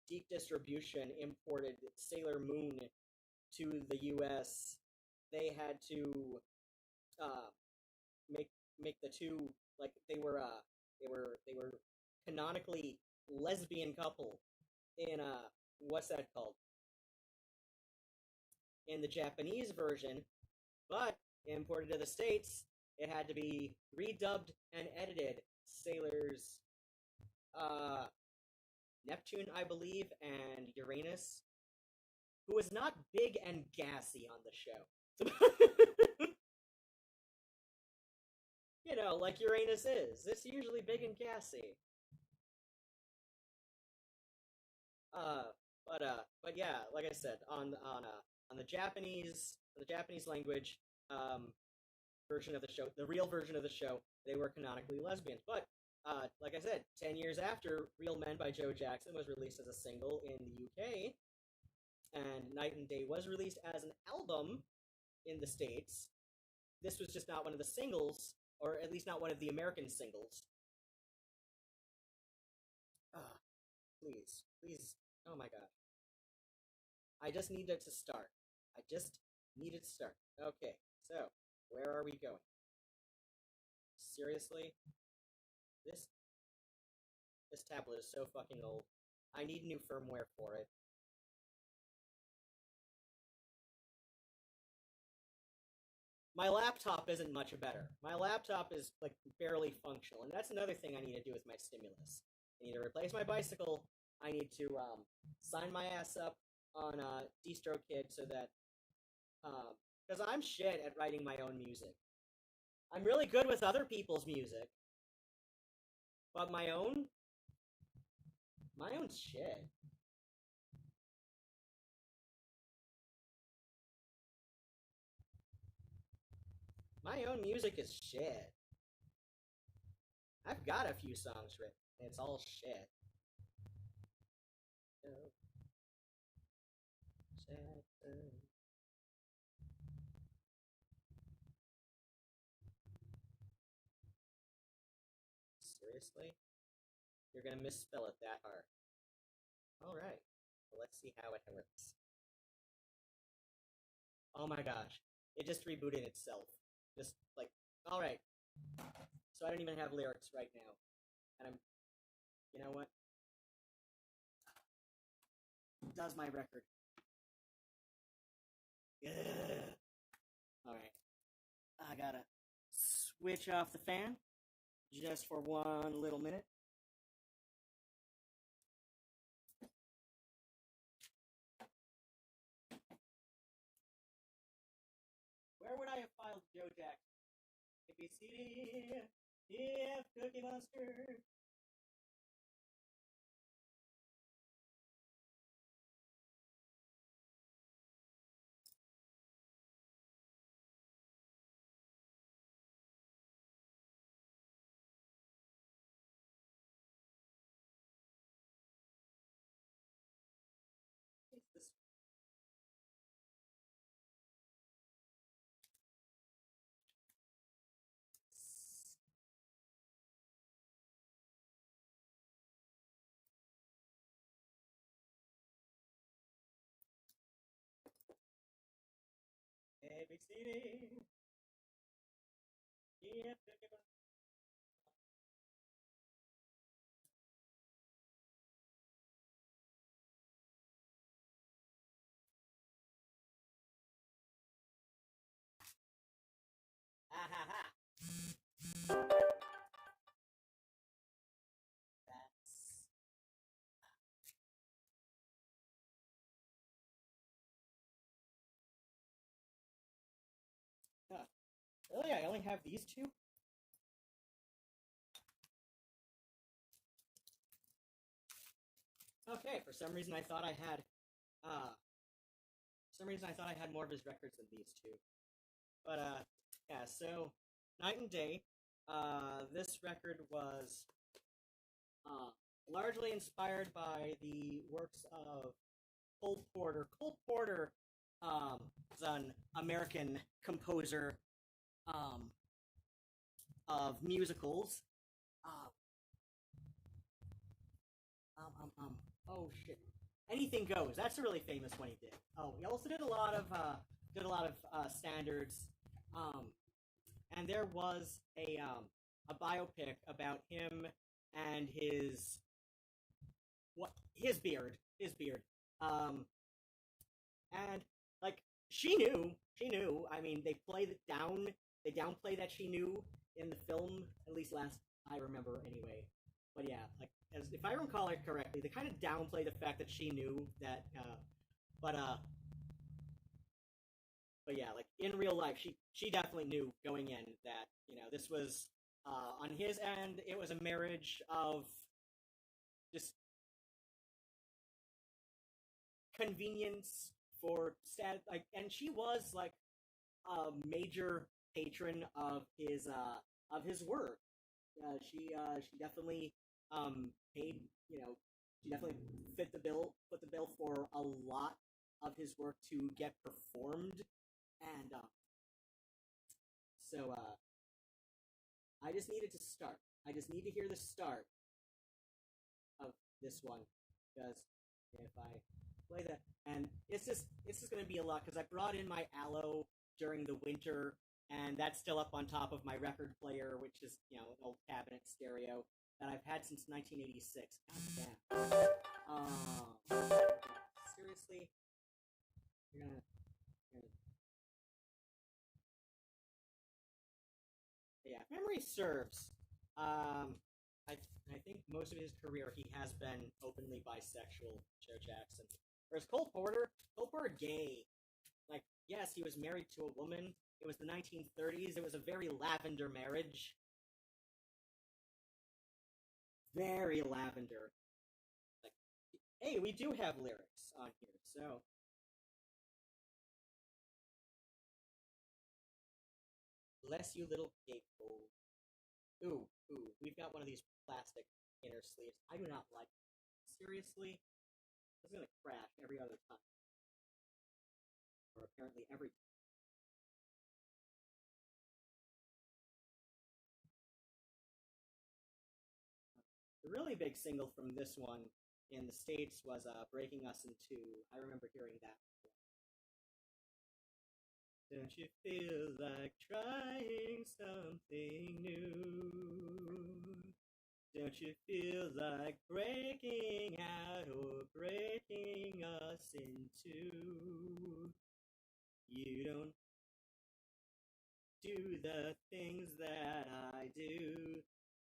Deep Distribution imported Sailor Moon to the U.S., they had to uh, make the two, like, they were canonically lesbian couple in what's that called, in the Japanese version, but imported to the States, it had to be redubbed and edited. Sailors uh, Neptune, I believe, and Uranus, who is not big and gassy on the show. Like Uranus is. It's usually big and gassy. Uh, but yeah, like I said, on the Japanese language version of the show, the real version of the show, they were canonically lesbians. But like I said, 10 years after "Real Men" by Joe Jackson was released as a single in the UK, and "Night and Day" was released as an album in the States. This was just not one of the singles, or at least not one of the American singles. Ah, please, please. Oh my god. I just needed to start. I just needed to start. Okay, so where are we going? Seriously? This this tablet is so fucking old. I need new firmware for it. My laptop isn't much better. My laptop is like barely functional, and that's another thing I need to do with my stimulus. I need to replace my bicycle. I need to sign my ass up on DistroKid so that because I'm shit at writing my own music. I'm really good with other people's music, but my own shit. My own music is shit. I've got a few songs written, and it's all shit. Seriously? You're gonna misspell it that hard. Alright. Well, let's see how it works. Oh my gosh. It just rebooted itself. Just like, alright. So I don't even have lyrics right now. And you know what? It does my record. Alright. I gotta switch off the fan just for one little minute. Where would I have filed Joe Jackson? A B C D E F Cookie Monster. A B C D E F Cookie Monster. Ah ha ha. That's huh. Really? I only have these two? Okay, for some reason I thought I had for some reason I thought I had more of his records than these two. But yeah, so Night and Day, this record was uh largely inspired by the works of Cole Porter. Cole Porter is an American composer um of musicals. Uh, oh shit. Anything Goes. That's a really famous one he did. Oh, he also did a lot of standards. Um, and there was a biopic about him and his beard. Um, and like she knew. I mean, they downplay that she knew in the film, at least last I remember anyway. But yeah, like as if I recall it correctly, they kind of downplay the fact that she knew that. But uh, but yeah, like in real life, she definitely knew going in that this was on his end. It was a marriage of just convenience, for like, and she was like a major patron of his work. She definitely paid, she definitely put the bill for a lot of his work to get performed, and I just needed to start. I just need to hear the start of this one, because if I play that, and it's just going to be a lot because I brought in my Allo during the winter, and that's still up on top of my record player, which is an old cabinet stereo that I've had since 1986. God damn. Seriously, you're gonna yeah, if memory serves, I think most of his career he has been openly bisexual, Joe Jackson. Whereas Cole Porter gay. Like, yes, he was married to a woman. It was the 1930s. It was a very lavender marriage. Very lavender. Like, hey, we do have lyrics on here, so bless you, little gatefold. Ooh, we've got one of these plastic inner sleeves. I do not like them. Seriously? It's gonna crash every other time. Or apparently every time. The really big single from this one in the States was Breaking Us in Two. I remember hearing that. Don't you feel like trying something new? Don't you feel like breaking out or breaking us in two? You don't do the things that I do.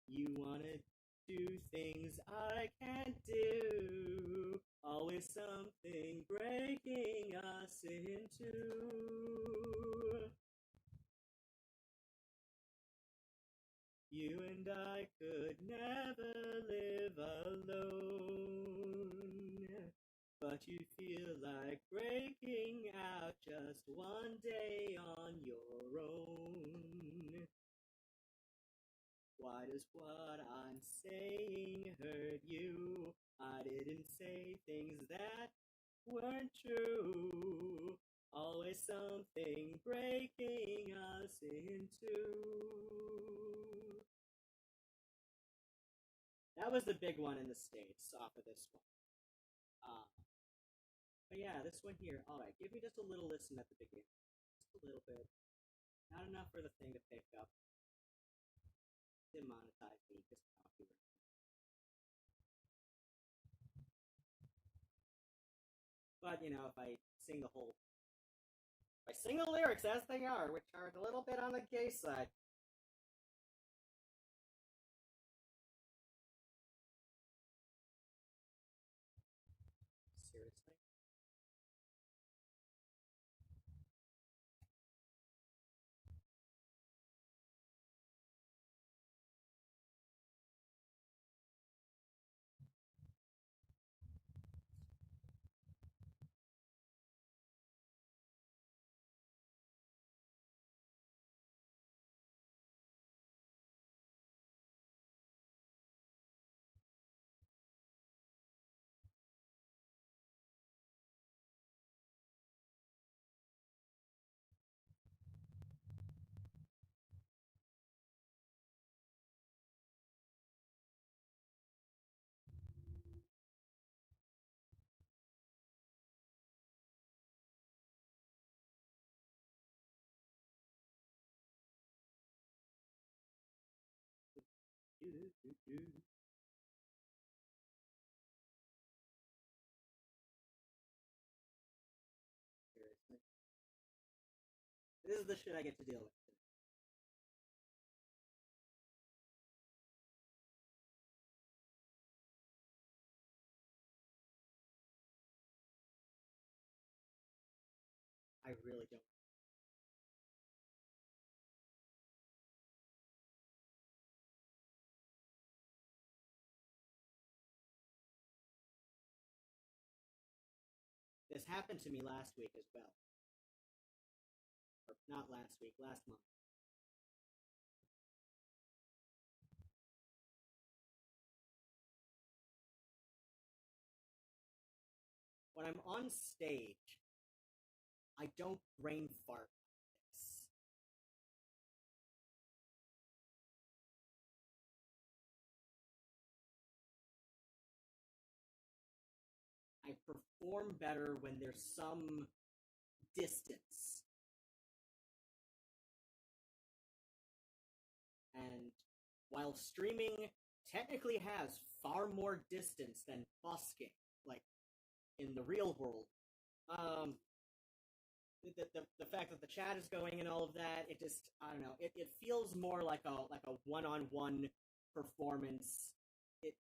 You wanna do things I can't do. Always something breaking us in two. You and I could never live alone, but you feel like breaking out just one day on your own. Why does what I'm saying hurt you? I didn't say things that weren't true. Always something breaking us in two. That was the big one in the States off of this one. But yeah, this one here. Alright, give me just a little listen at the beginning. Just a little bit. Not enough for the thing to pick up. Demonetize me because copyright. But if I sing the lyrics as they are, which are a little bit on the gay side. Seriously? Seriously? This is the shit I get to deal with. I really don't. this happened to me last week as well. Or not last week, last month. When I'm on stage, I don't brain fart like this. I perform better when there's some distance. And while streaming technically has far more distance than busking, like in the real world, the fact that the chat is going and all of that, it just, I don't know, it feels more like a one-on-one performance. It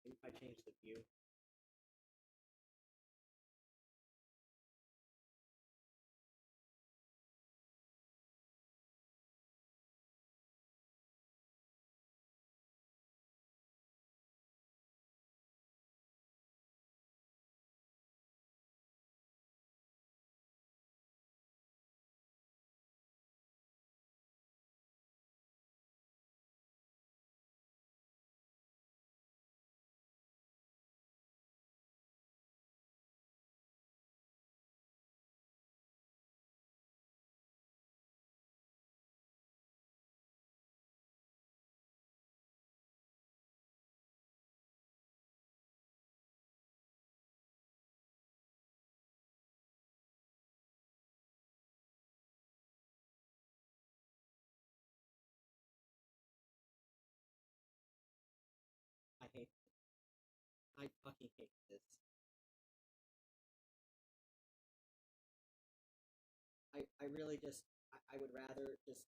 if I change the view. I hate. I fucking hate this. I really just I would rather just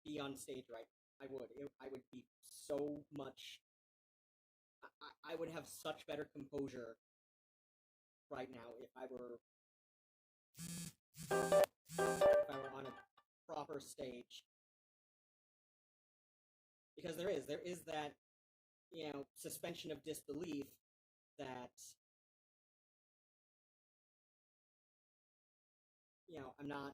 be on stage, right? I would be so much. I would have such better composure right now if I were on a proper stage, because there is that, suspension of disbelief that, I'm not.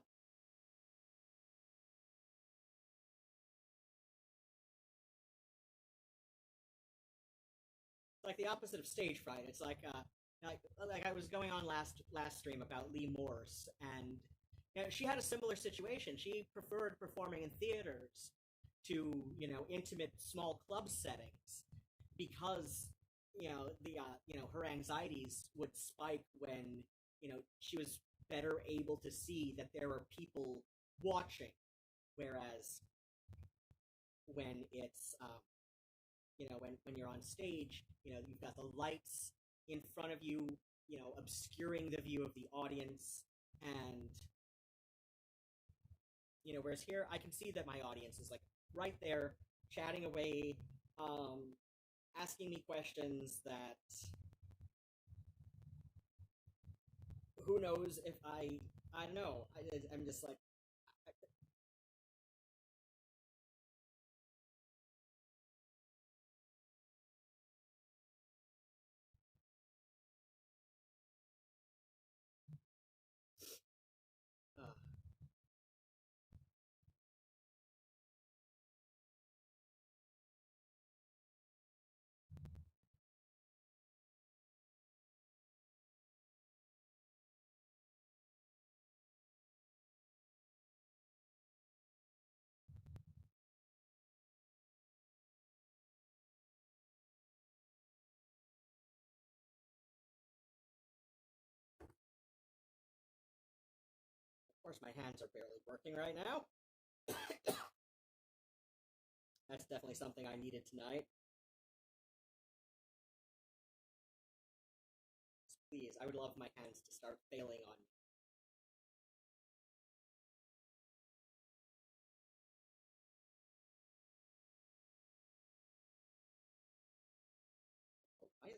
It's like the opposite of stage fright. It's like I was going on last stream about Lee Morse, and she had a similar situation. She preferred performing in theaters to intimate small club settings because her anxieties would spike when she was better able to see that there are people watching, whereas when it's when you're on stage, you've got the lights in front of you, obscuring the view of the audience, and whereas here I can see that my audience is like right there, chatting away, asking me questions that who knows if I don't know. I'm just like. Uh, of course, my hands are barely working right now. That's definitely something I needed tonight. Please, I would love my hands to start failing on me.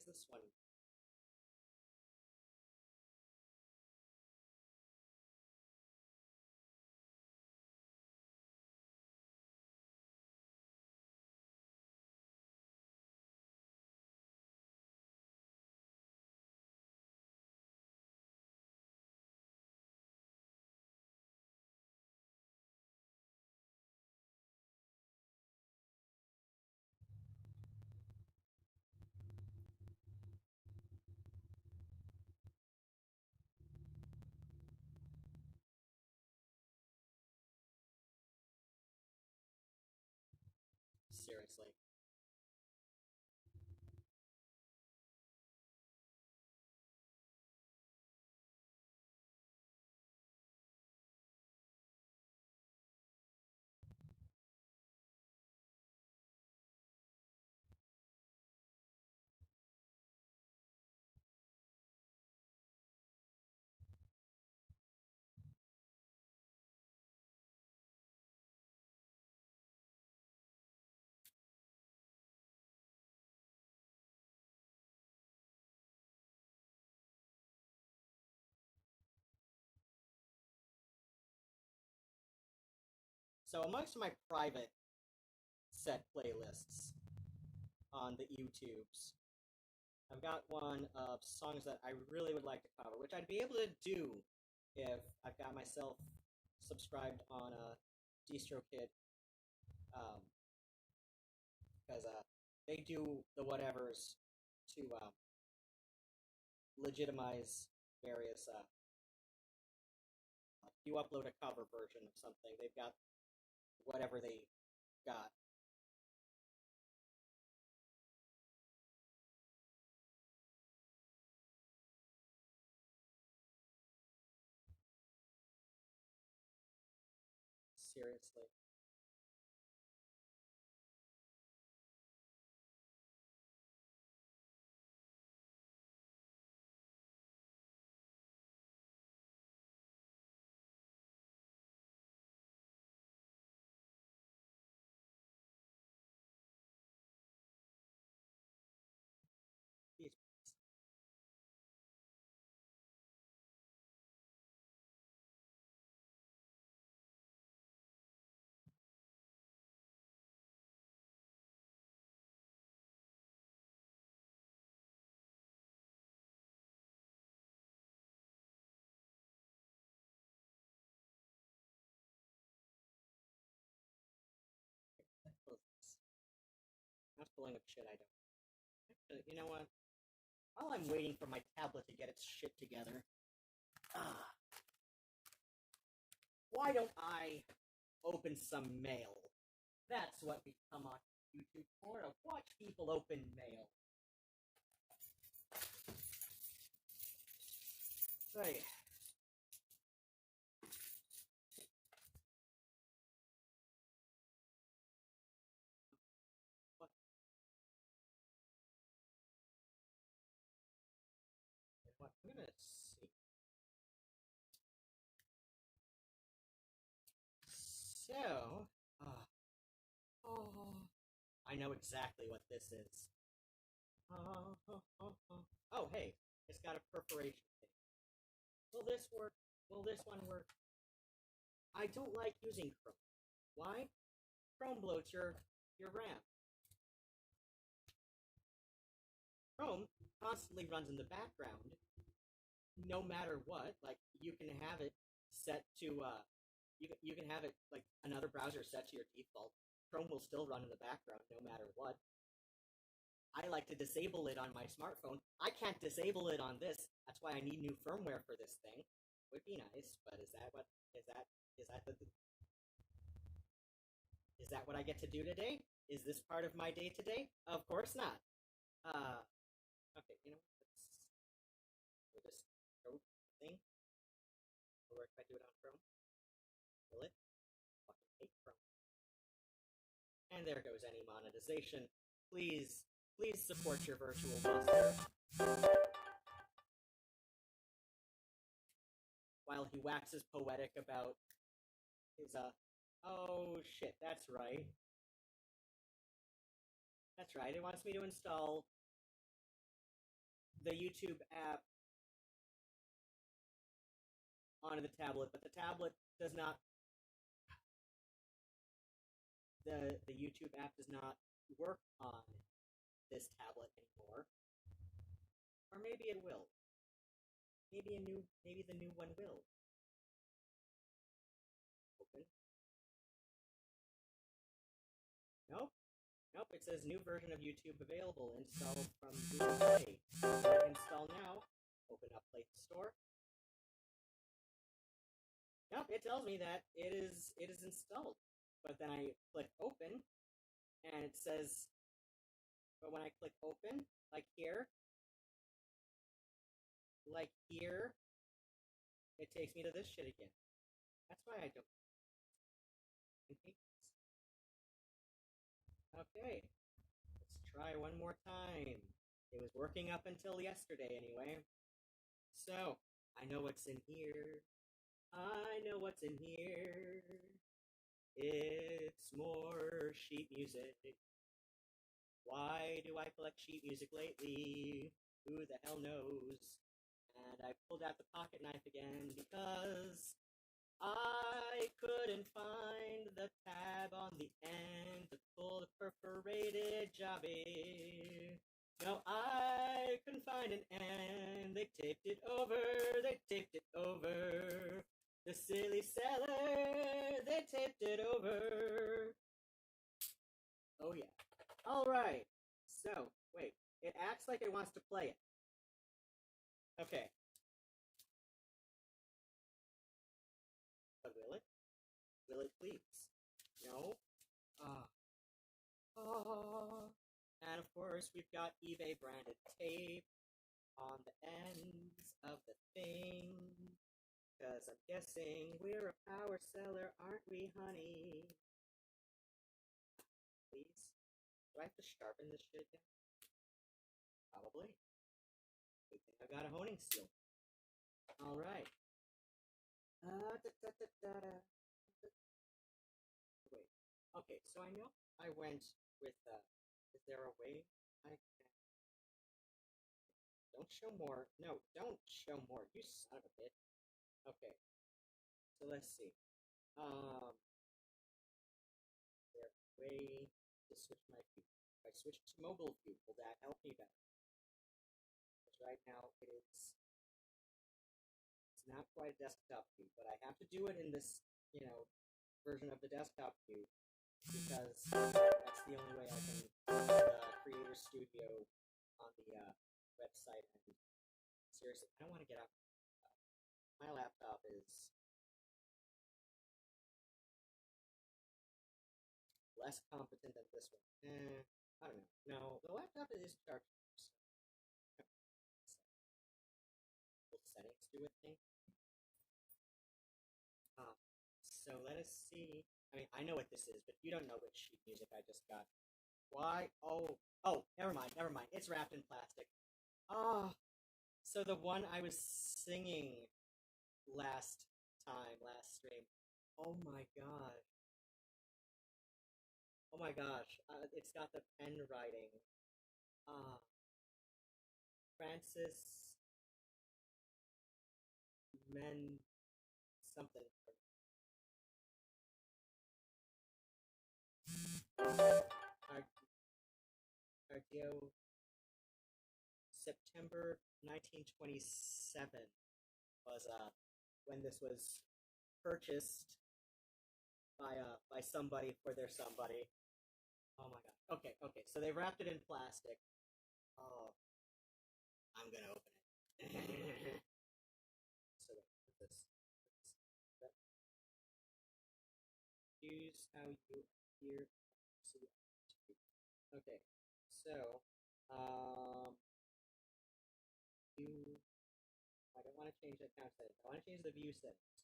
is this one? Seriously. So amongst my private set playlists on the YouTubes, I've got one of songs that I really would like to cover, which I'd be able to do if I've got myself subscribed on DistroKid, because they do the whatevers to legitimize various. If you upload a cover version of something, they've got whatever they got. Seriously. Not pulling up shit I don't. Actually, you know what? While I'm waiting for my tablet to get its shit together, why don't I open some mail? That's what we come on YouTube for, to watch people open mail. Right. What? I'm gonna see. So, oh, I know exactly what this is. Oh, hey, it's got a perforation thing. Will this work? Will this one work? I don't like using Chrome. Why? Chrome bloats your RAM. Chrome constantly runs in the background, no matter what. Like you can have it set to you can have it like another browser set to your default. Chrome will still run in the background no matter what. I like to disable it on my smartphone. I can't disable it on this. That's why I need new firmware for this thing. Would be nice, but is that what is that what I get to do today? Is this part of my day today? Of course not. Okay, you know, for this code thing, will work if I do it on Chrome. Will it? Fucking hate Chrome. And there goes any monetization. Please, please support your virtual buster. While he waxes poetic about his oh shit, that's right. That's right. It wants me to install the YouTube app onto the tablet, but the tablet does not. The YouTube app does not work on this tablet anymore, or maybe it will. Maybe the new one will. Open. Nope. Nope, it says new version of YouTube available. Installed from Google Play. Install now. Open up Play Store. Yep, it tells me that it is installed. But then I click open, and it says, but when I click open, like here, it takes me to this shit again. That's why I don't. Okay, let's try one more time. It was working up until yesterday anyway. So, I know what's in here. I know what's in here. It's more sheet music. Why do I collect sheet music lately? Who the hell knows? And I pulled out the pocket knife again because I couldn't find the tab on the end to pull the perforated jobby. No, I couldn't find an end. They taped it over. The silly seller, they taped it over. Oh yeah. Alright. So, wait. It acts like it wants to play it. Okay. But will it? Will it please? No? And of course, we've got eBay branded tape on the ends of the thing. Because I'm guessing we're a power seller, aren't we, honey? Please? Do I have to sharpen this shit again? Probably. Good thing I got a honing steel. Alright. Wait. Okay, so I know I went with, is there a way I can... Don't show more. No, don't show more. You son of a bitch. Okay. So let's see. Is there a way to switch my view? If I switch to mobile view, will that help me better? Because right now it's not quite a desktop view, but I have to do it in this, version of the desktop view because that's the only way I can use the Creator Studio on the website. And seriously, I don't want to get out. My laptop is less competent than this one. I don't know. No, the laptop is charged. Will settings do a thing? So let us see. I mean, I know what this is, but you don't know which sheet music I just got. Why? Oh, never mind. It's wrapped in plastic. So the one I was singing last stream. Oh my gosh. It's got the pen writing. Francis Men something. Cardio. September 1927 was when this was purchased by somebody for their somebody. Oh my god. Okay. So they wrapped it in plastic. Oh, I'm gonna open it. So wait, this. Use how you appear. Okay. So, I don't want to change the account settings. I want to change the view settings.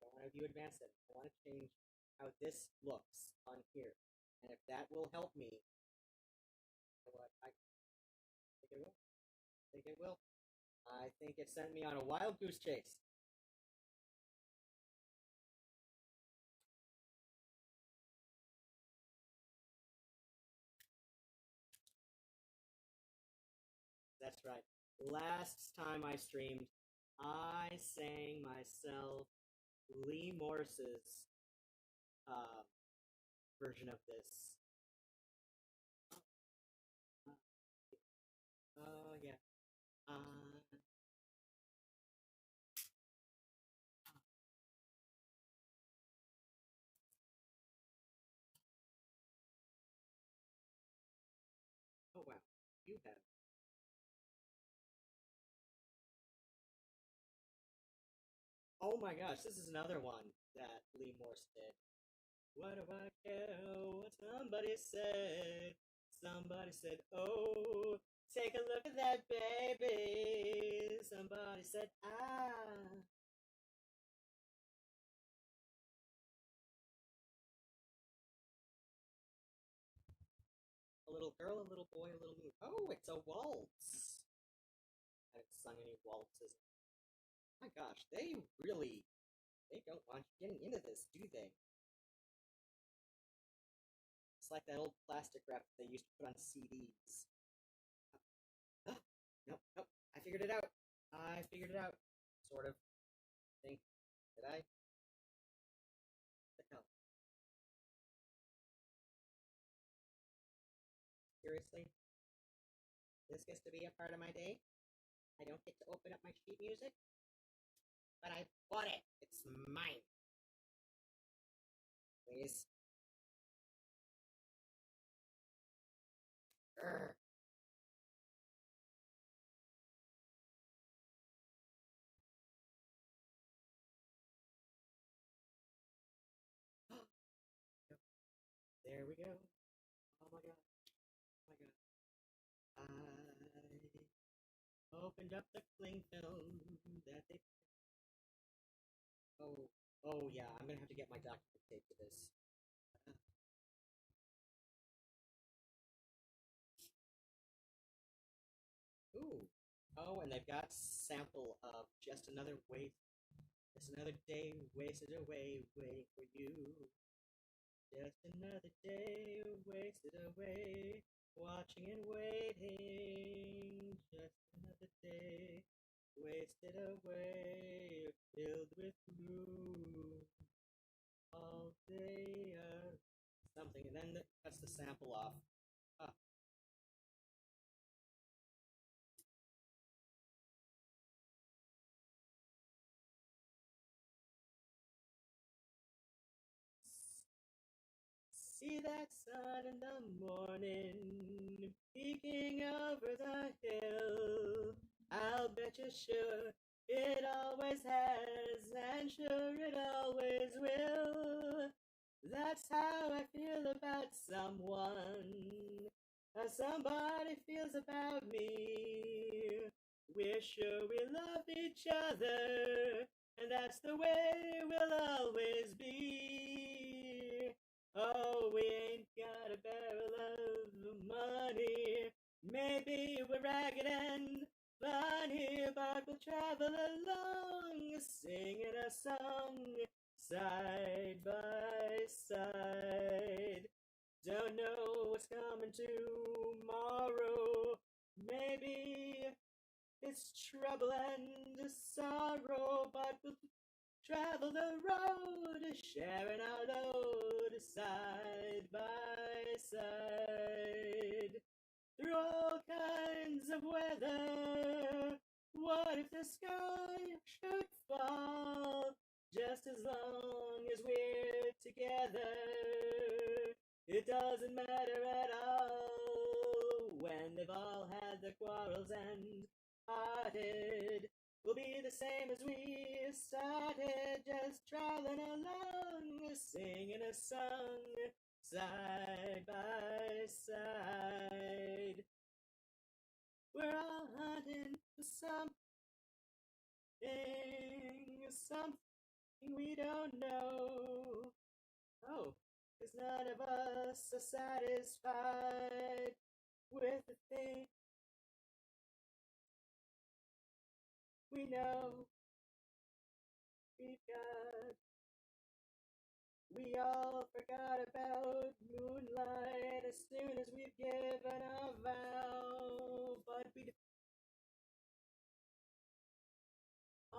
I don't want to view advanced settings. I want to change how this looks on here. And if that will help me, I think it will. I think it sent me on a wild goose chase. That's right. Last time I streamed, I sang myself Lee Morse's uh, version of this. Oh, yeah. Uh, oh, wow. You have. Oh my gosh, this is another one that Lee Morse did. What do I care what somebody said? Somebody said, oh, take a look at that baby. Somebody said, ah. A little girl, a little boy, a little moon. Oh, it's a waltz. I haven't sung any waltzes. My gosh, they don't want you getting into this, do they? It's like that old plastic wrap they used to put on CDs. Nope, nope. I figured it out. I figured it out. Sort of. Think. Did I? The hell? Seriously? This gets to be a part of my day? I don't get to open up my sheet music? But I bought it. It's mine. Please. Urgh. There we go. Oh my god. Oh my god. I opened up the cling film that they. Oh, oh yeah. I'm gonna have to get my document tape for this. Uh, ooh. Oh, and they've got sample of just another day wasted away, waiting for you. Just another day wasted away, watching and waiting. Just another day wasted away, filled with blue. All day, something, and then it cuts the sample off. Ah, see that sun in the morning, peeking over the hill. I'll bet you sure it always has, and sure it always will. That's how I feel about someone, how somebody feels about me. We're sure we love each other, and that's the way we'll always be. Oh, we ain't got a barrel of money. Maybe we're ragged and funny, but we'll travel along, singing a song side by side. Don't know what's coming tomorrow. Maybe it's trouble and sorrow, but we'll travel the road, sharing our load side by side. Through all kinds of weather, what if the sky should fall? Just as long as we're together, it doesn't matter at all when they've all had their quarrels and parted. We'll be the same as we started, just traveling along, singing a song side by side. We're all hunting for something we don't know. Oh, 'cause none of us are satisfied with the thing we know we've got. We all forgot about moonlight as soon as we've given a vow, but we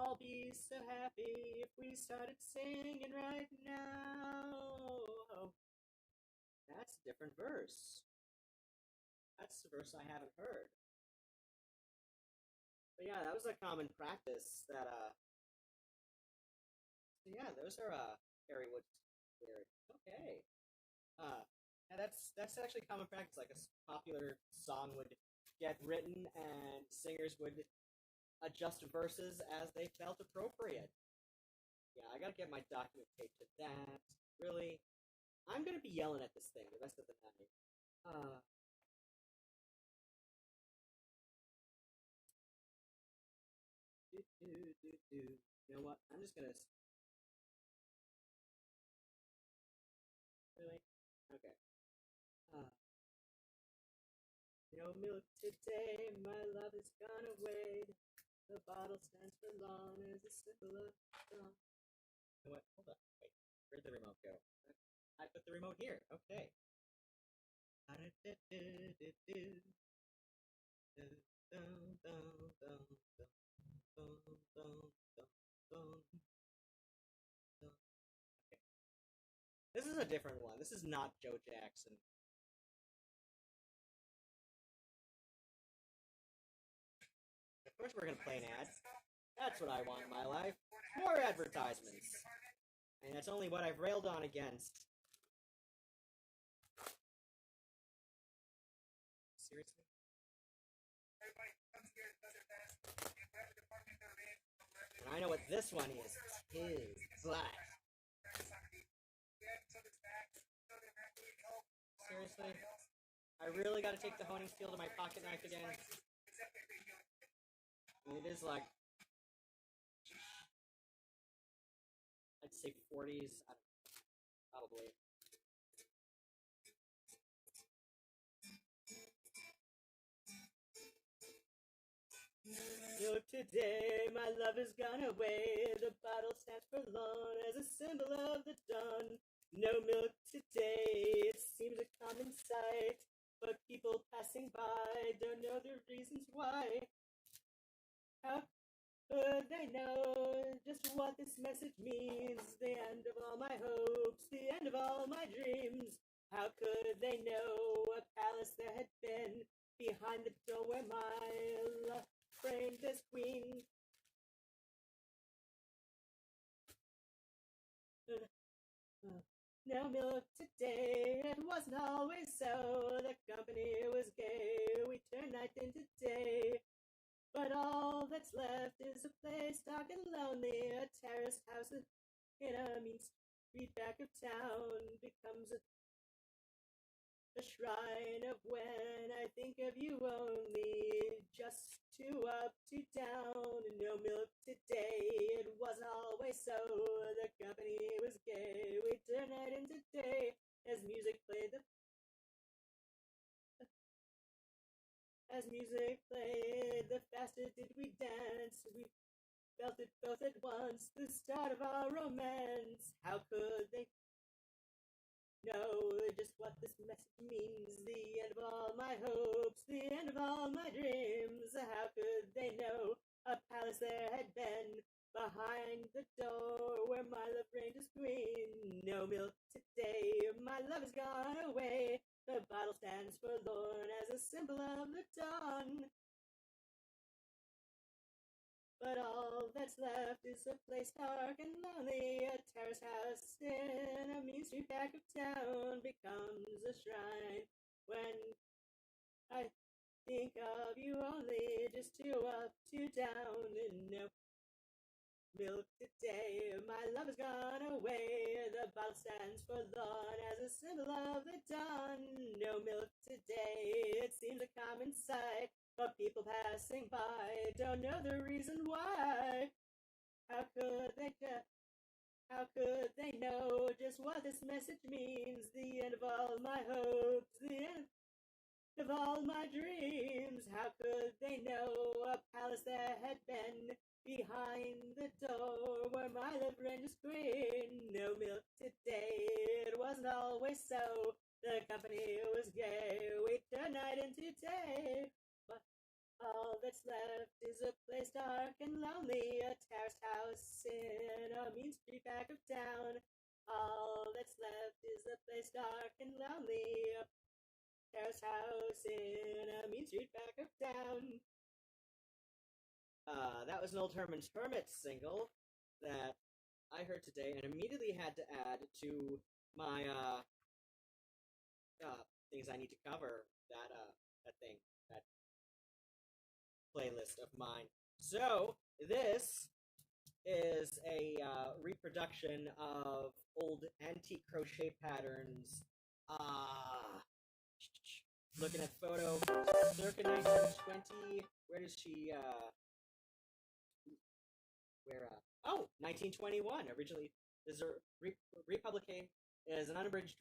all be so happy if we started singing right now. That's a different verse. That's the verse I haven't heard. But yeah, that was a common practice that, so yeah, those are, Harry Wood's lyrics. Okay. And that's actually common practice. Like a popular song would get written, and singers would adjust verses as they felt appropriate. Yeah, I gotta get my document taped to that. Really, I'm gonna be yelling at this thing the rest of the night. You know what? I'm just gonna. Really? Okay. Uh, no milk today, my love is gone away. The bottle stands for long as a symbol of dawn. You know what? Hold on. Wait. Where'd the remote go? I put the remote here. Okay. Okay. This is a different one. This is not Joe Jackson. Of course we're gonna play an ad. That's what I want in my life. More advertisements. And that's only what I've railed on against. Seriously? And I know what this one is. Tis black. Seriously? I really gotta take the honing steel to my pocket knife again? I mean, it is like, I'd say 40s, probably. Look today, my love has gone away. The bottle stands for long as a symbol of the dawn. No milk today, it seems a common sight. But people passing by don't know the reasons why. How could they know just what this message means? The end of all my hopes, the end of all my dreams. How could they know a palace there had been behind the door where my love framed this queen? No milk today, it wasn't always so. The company was gay, we turned night into day. But all that's left is a place dark and lonely. A terraced house in a mean street back of town becomes a shrine of when I think of you only. Just two up, two down, no milk today. It wasn't always so. The company was gay. We turned night into day as music played the faster did we dance. We felt it both at once, the start of our romance. How could they know just what this message means? The end of all my hopes, the end of all my dreams. How could they know a palace there had been behind the door where my love reigned as queen? No milk today, my love has gone away. The bottle stands forlorn as a symbol of the dawn. But all that's left is a place dark and lonely. A terrace house in a mean street back of town becomes a shrine when I think of you only. Just two up, two down, and no milk today. My love has gone away. The bottle stands forlorn as a symbol of the dawn. No milk today. It seems a common sight. But people passing by don't know the reason why. How could they know just what this message means? The end of all my hopes, the end of all my dreams. How could they know a palace there had been behind the door where my love reigned as queen? No milk today, it wasn't always so. The company was gay, we turned night into day. All that's left is a place dark and lonely, a terraced house in a mean street back of town. All that's left is a place dark and lonely, a terraced house in a mean street back of town. That was an old Herman's Hermit single that I heard today and immediately had to add to my things I need to cover, that thing, that playlist of mine. So this is a reproduction of old antique crochet patterns. Looking at photo, circa 1920. Where does she? Where? 1921. Originally, this is a republication. Is an unabridged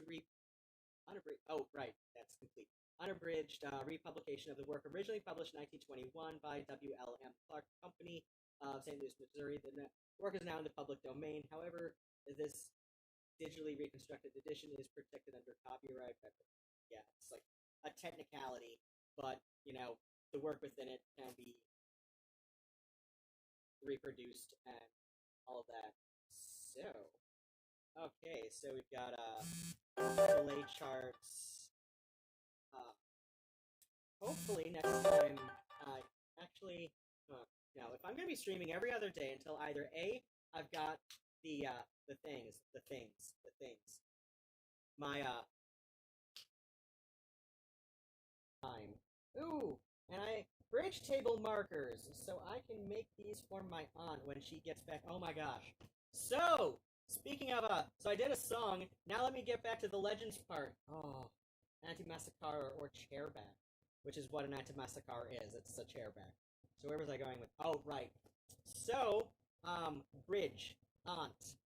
Oh, right, that's complete. Unabridged republication of the work originally published in 1921 by W.L.M. Clark Company of St. Louis, Missouri. The work is now in the public domain. However, this digitally reconstructed edition is protected under copyright. Yeah, it's like a technicality, but the work within it can be reproduced and all of that. So, okay, so we've got delay charts. Hopefully next time, actually, if I'm gonna be streaming every other day until either A, I've got the things, my time. Ooh, and I bridge table markers, so I can make these for my aunt when she gets back. Oh my gosh. So, speaking of so I did a song. Now let me get back to the legends part. Oh, anti-massacre or chairback, which is what an anti-massacre is. It's a chairback. So where was I going with? Oh, right. So, bridge, aunt.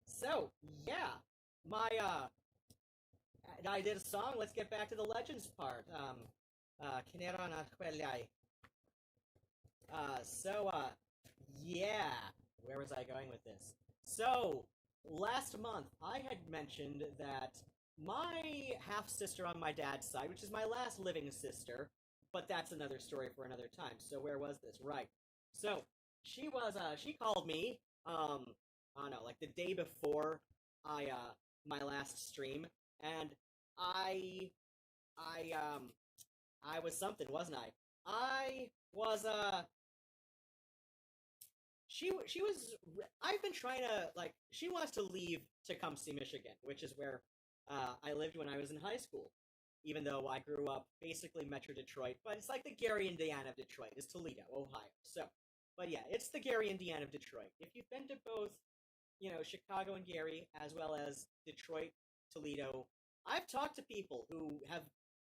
So yeah, my I did a song. Let's get back to the legends part. Caneuon, Chwedlau. Yeah. Where was I going with this? So, last month, I had mentioned that my half-sister on my dad's side, which is my last living sister, but that's another story for another time. So, where was this? Right. So, she called me, I don't know, like the day before my last stream, and I, I was something, wasn't I? I was she was. I've been trying to she wants to leave Tecumseh, Michigan, which is where I lived when I was in high school. Even though I grew up basically Metro Detroit, but it's like the Gary, Indiana of Detroit. Is Toledo, Ohio. So, but yeah, it's the Gary, Indiana of Detroit. If you've been to both, Chicago and Gary, as well as Detroit, Toledo, I've talked to people who have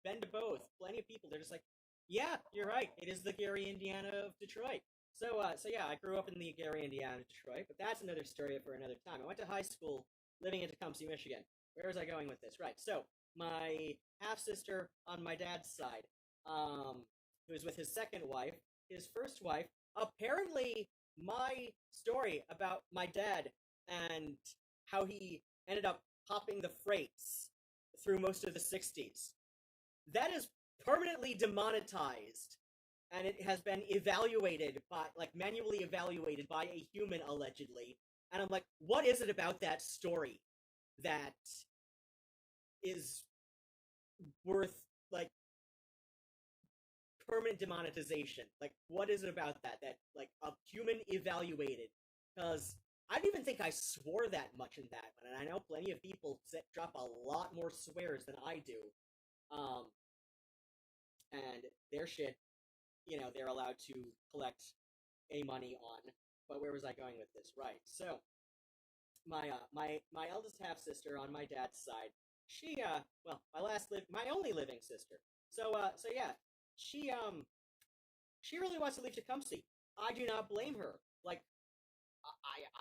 been to both. Plenty of people. They're just like, yeah, you're right. It is the Gary, Indiana of Detroit. So yeah, I grew up in the Gary, Indiana, Detroit, but that's another story for another time. I went to high school living in Tecumseh, Michigan. Where was I going with this? Right. So my half sister on my dad's side, who was with his second wife, his first wife. Apparently, my story about my dad and how he ended up hopping the freights through most of the '60s, that is permanently demonetized, and it has been evaluated by manually evaluated by a human allegedly. And I'm like, what is it about that story that is worth permanent demonetization? What is it about that a human evaluated? Because I don't even think I swore that much in that one, and I know plenty of people drop a lot more swears than I do. And their shit, they're allowed to collect any money on. But where was I going with this? Right. So my eldest half sister on my dad's side, she my only living sister. So yeah, she really wants to leave Tecumseh. I do not blame her.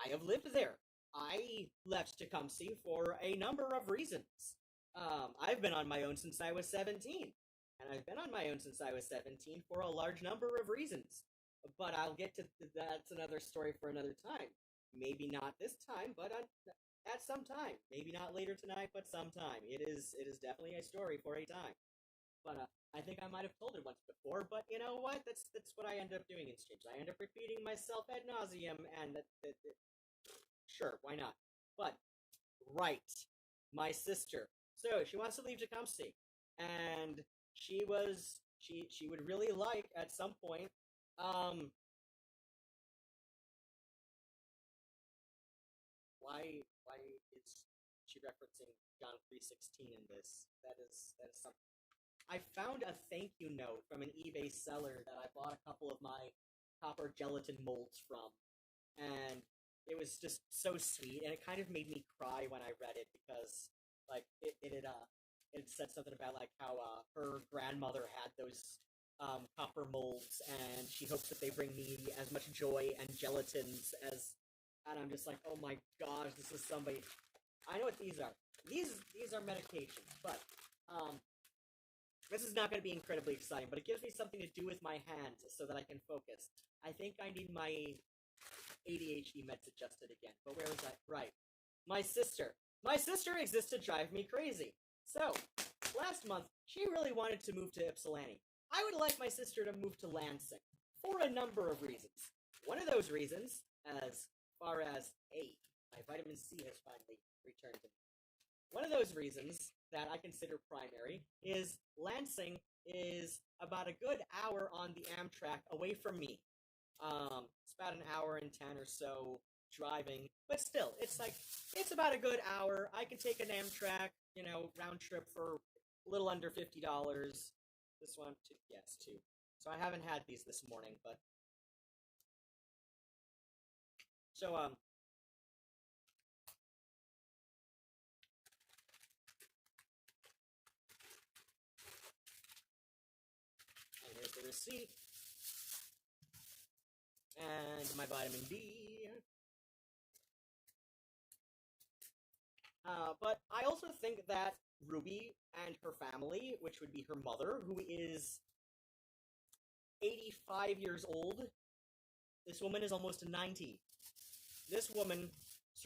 I have lived there. I left Tecumseh for a number of reasons. I've been on my own since I was 17. And I've been on my own since I was 17 for a large number of reasons. But I'll get to that's another story for another time. Maybe not this time, but at some time. Maybe not later tonight, but sometime. It is definitely a story for a time. But I think I might have told her once before. But you know what? That's what I end up doing in streams. I end up repeating myself ad nauseum, and sure, why not? But right, my sister. So she wants to leave Tecumseh, and she would really like at some point. Why is she referencing John 3:16 in this? That is something. I found a thank you note from an eBay seller that I bought a couple of my copper gelatin molds from, and it was just so sweet, and it kind of made me cry when I read it because like it said something about like how her grandmother had those copper molds, and she hopes that they bring me as much joy and gelatins as. And I'm just like, oh my gosh, this is somebody. I know what these are. These are medications, but this is not going to be incredibly exciting. But it gives me something to do with my hands so that I can focus. I think I need my ADHD meds adjusted again. But where was that? Right. My sister. My sister exists to drive me crazy. So, last month, she really wanted to move to Ypsilanti. I would like my sister to move to Lansing for a number of reasons. One of those reasons, as far as, hey, my vitamin C has finally returned to me. One of those reasons that I consider primary is Lansing is about a good hour on the Amtrak away from me. It's about an hour and 10 or so driving, but still, it's about a good hour. I can take an Amtrak, round trip for a little under $50. This one, yes, two. So I haven't had these this morning, but so and here's the receipt and my vitamin D. But I also think that Ruby and her family, which would be her mother, who is 85 years old, this woman is almost 90. This woman